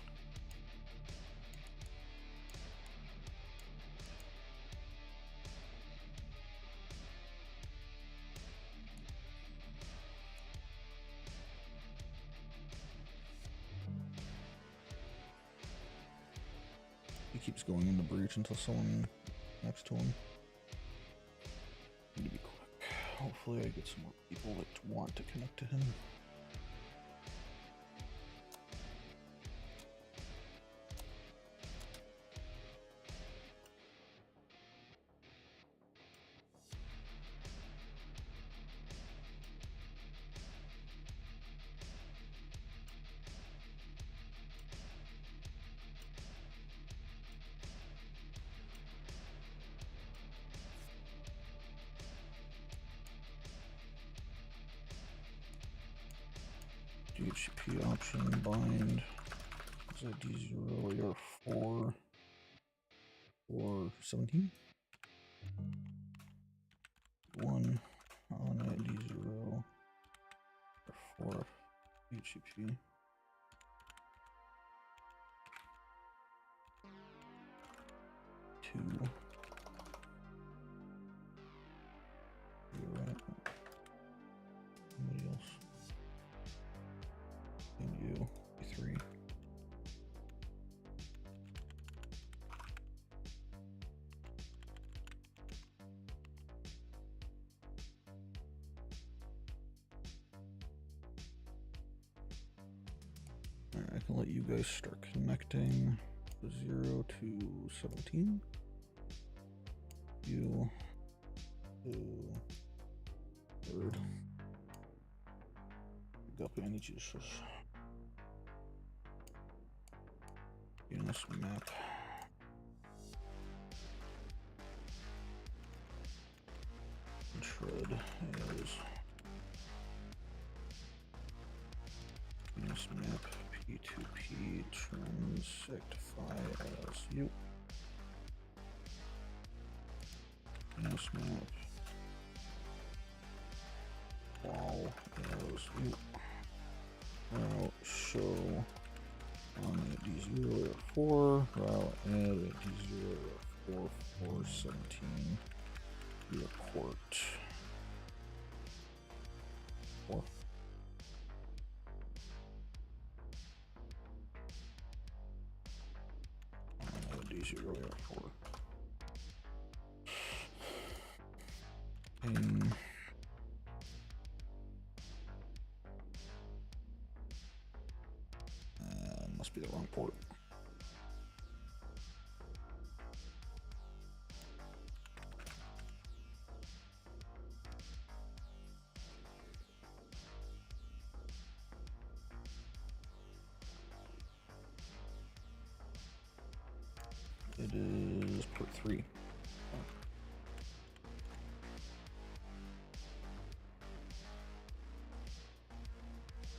He keeps going into breach until someone next to him. Need to be quick. Hopefully I get some more people that want to connect to him. DHCP option bind. Is that D0 or 4 or 17? D1 on at D0 or 4 HCP. Two. Right. Somebody else. And you. D3. Alright, I can let you guys start connecting. 0 to 17. You to third. Guppy, I need you to shush. In this map. And shred is in this map P2P transactify as you. In this map wall as you. Route show on at D0 or 4. Route add at D0 or 4 417. Report 4. D0 or 4. Ping. Must be the wrong port. It is port 3.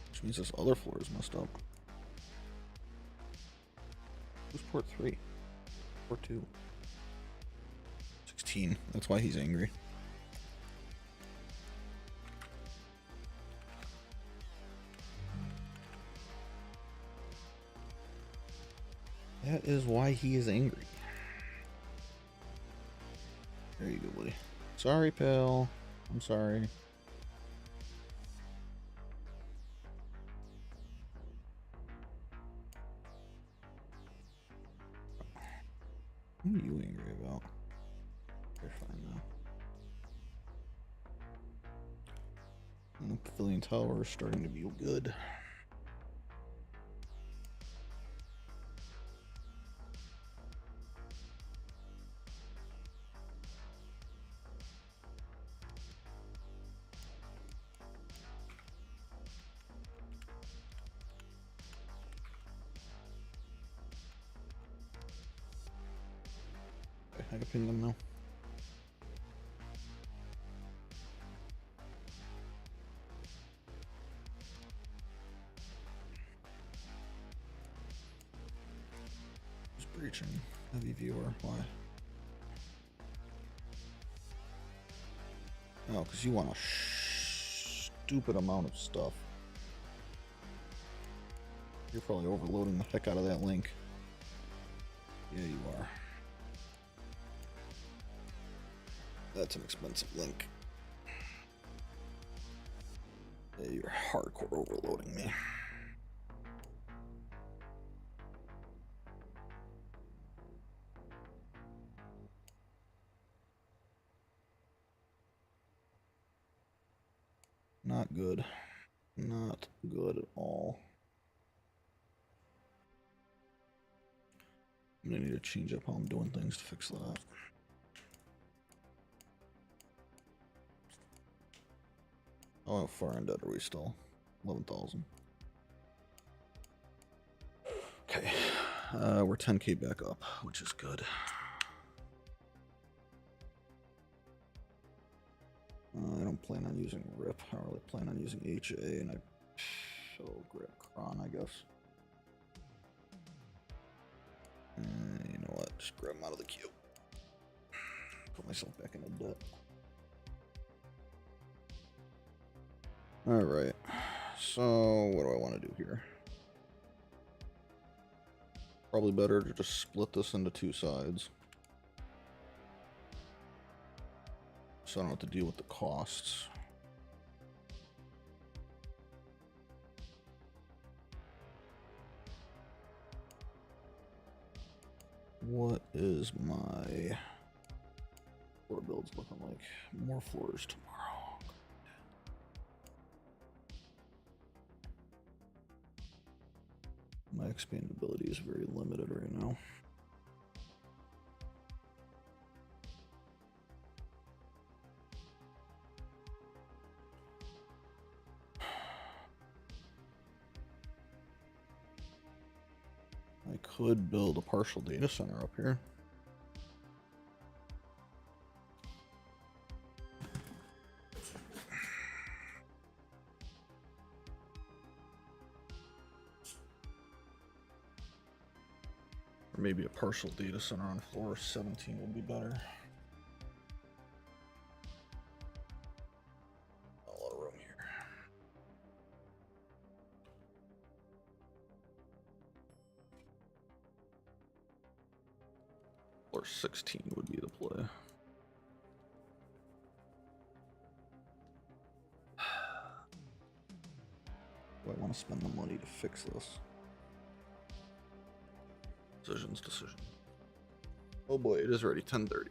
Which means this other floor is messed up. Who's port 3? Port 2. 16. That's why he's angry. That is why he is angry. There you go, buddy. Sorry, pal. I'm sorry. What are you angry about? You're fine now. And the Pavilion Tower is starting to be good. I can pin them now. Who's breaching? Heavy viewer. Why? Oh, because you want a stupid amount of stuff. You're probably overloading the heck out of that link. Yeah, you are. That's an expensive link. Yeah, you're hardcore overloading me. Not good. Not good at all. I'm gonna need to change up how I'm doing things to fix that. Oh, how far in debt are we still? 11,000. Okay, we're 10k back up, which is good. I don't plan on using RIP. I really plan on using HA, and I'll grab Kron, I guess. You know what? Just grab him out of the queue. Put myself back into debt. Alright. So, what do I want to do here? Probably better to just split this into two sides, so I don't have to deal with the costs. What is my floor builds looking like? More floors tomorrow. My expandability is very limited right now. I could build a partial data center up here. Or maybe a partial data center on floor 17 would be better. A lot of room here. Floor 16 would be the play. Do I want to spend the money to fix this? Decision. Oh boy, it is already 10:30.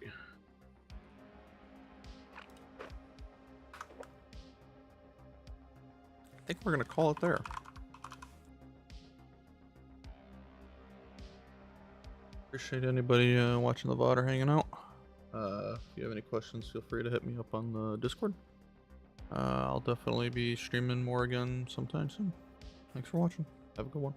I think we're gonna call it there. Appreciate anybody watching the VOD or hanging out. If you have any questions, feel free to hit me up on the Discord. I'll definitely be streaming more again sometime soon. Thanks for watching. Have a good one.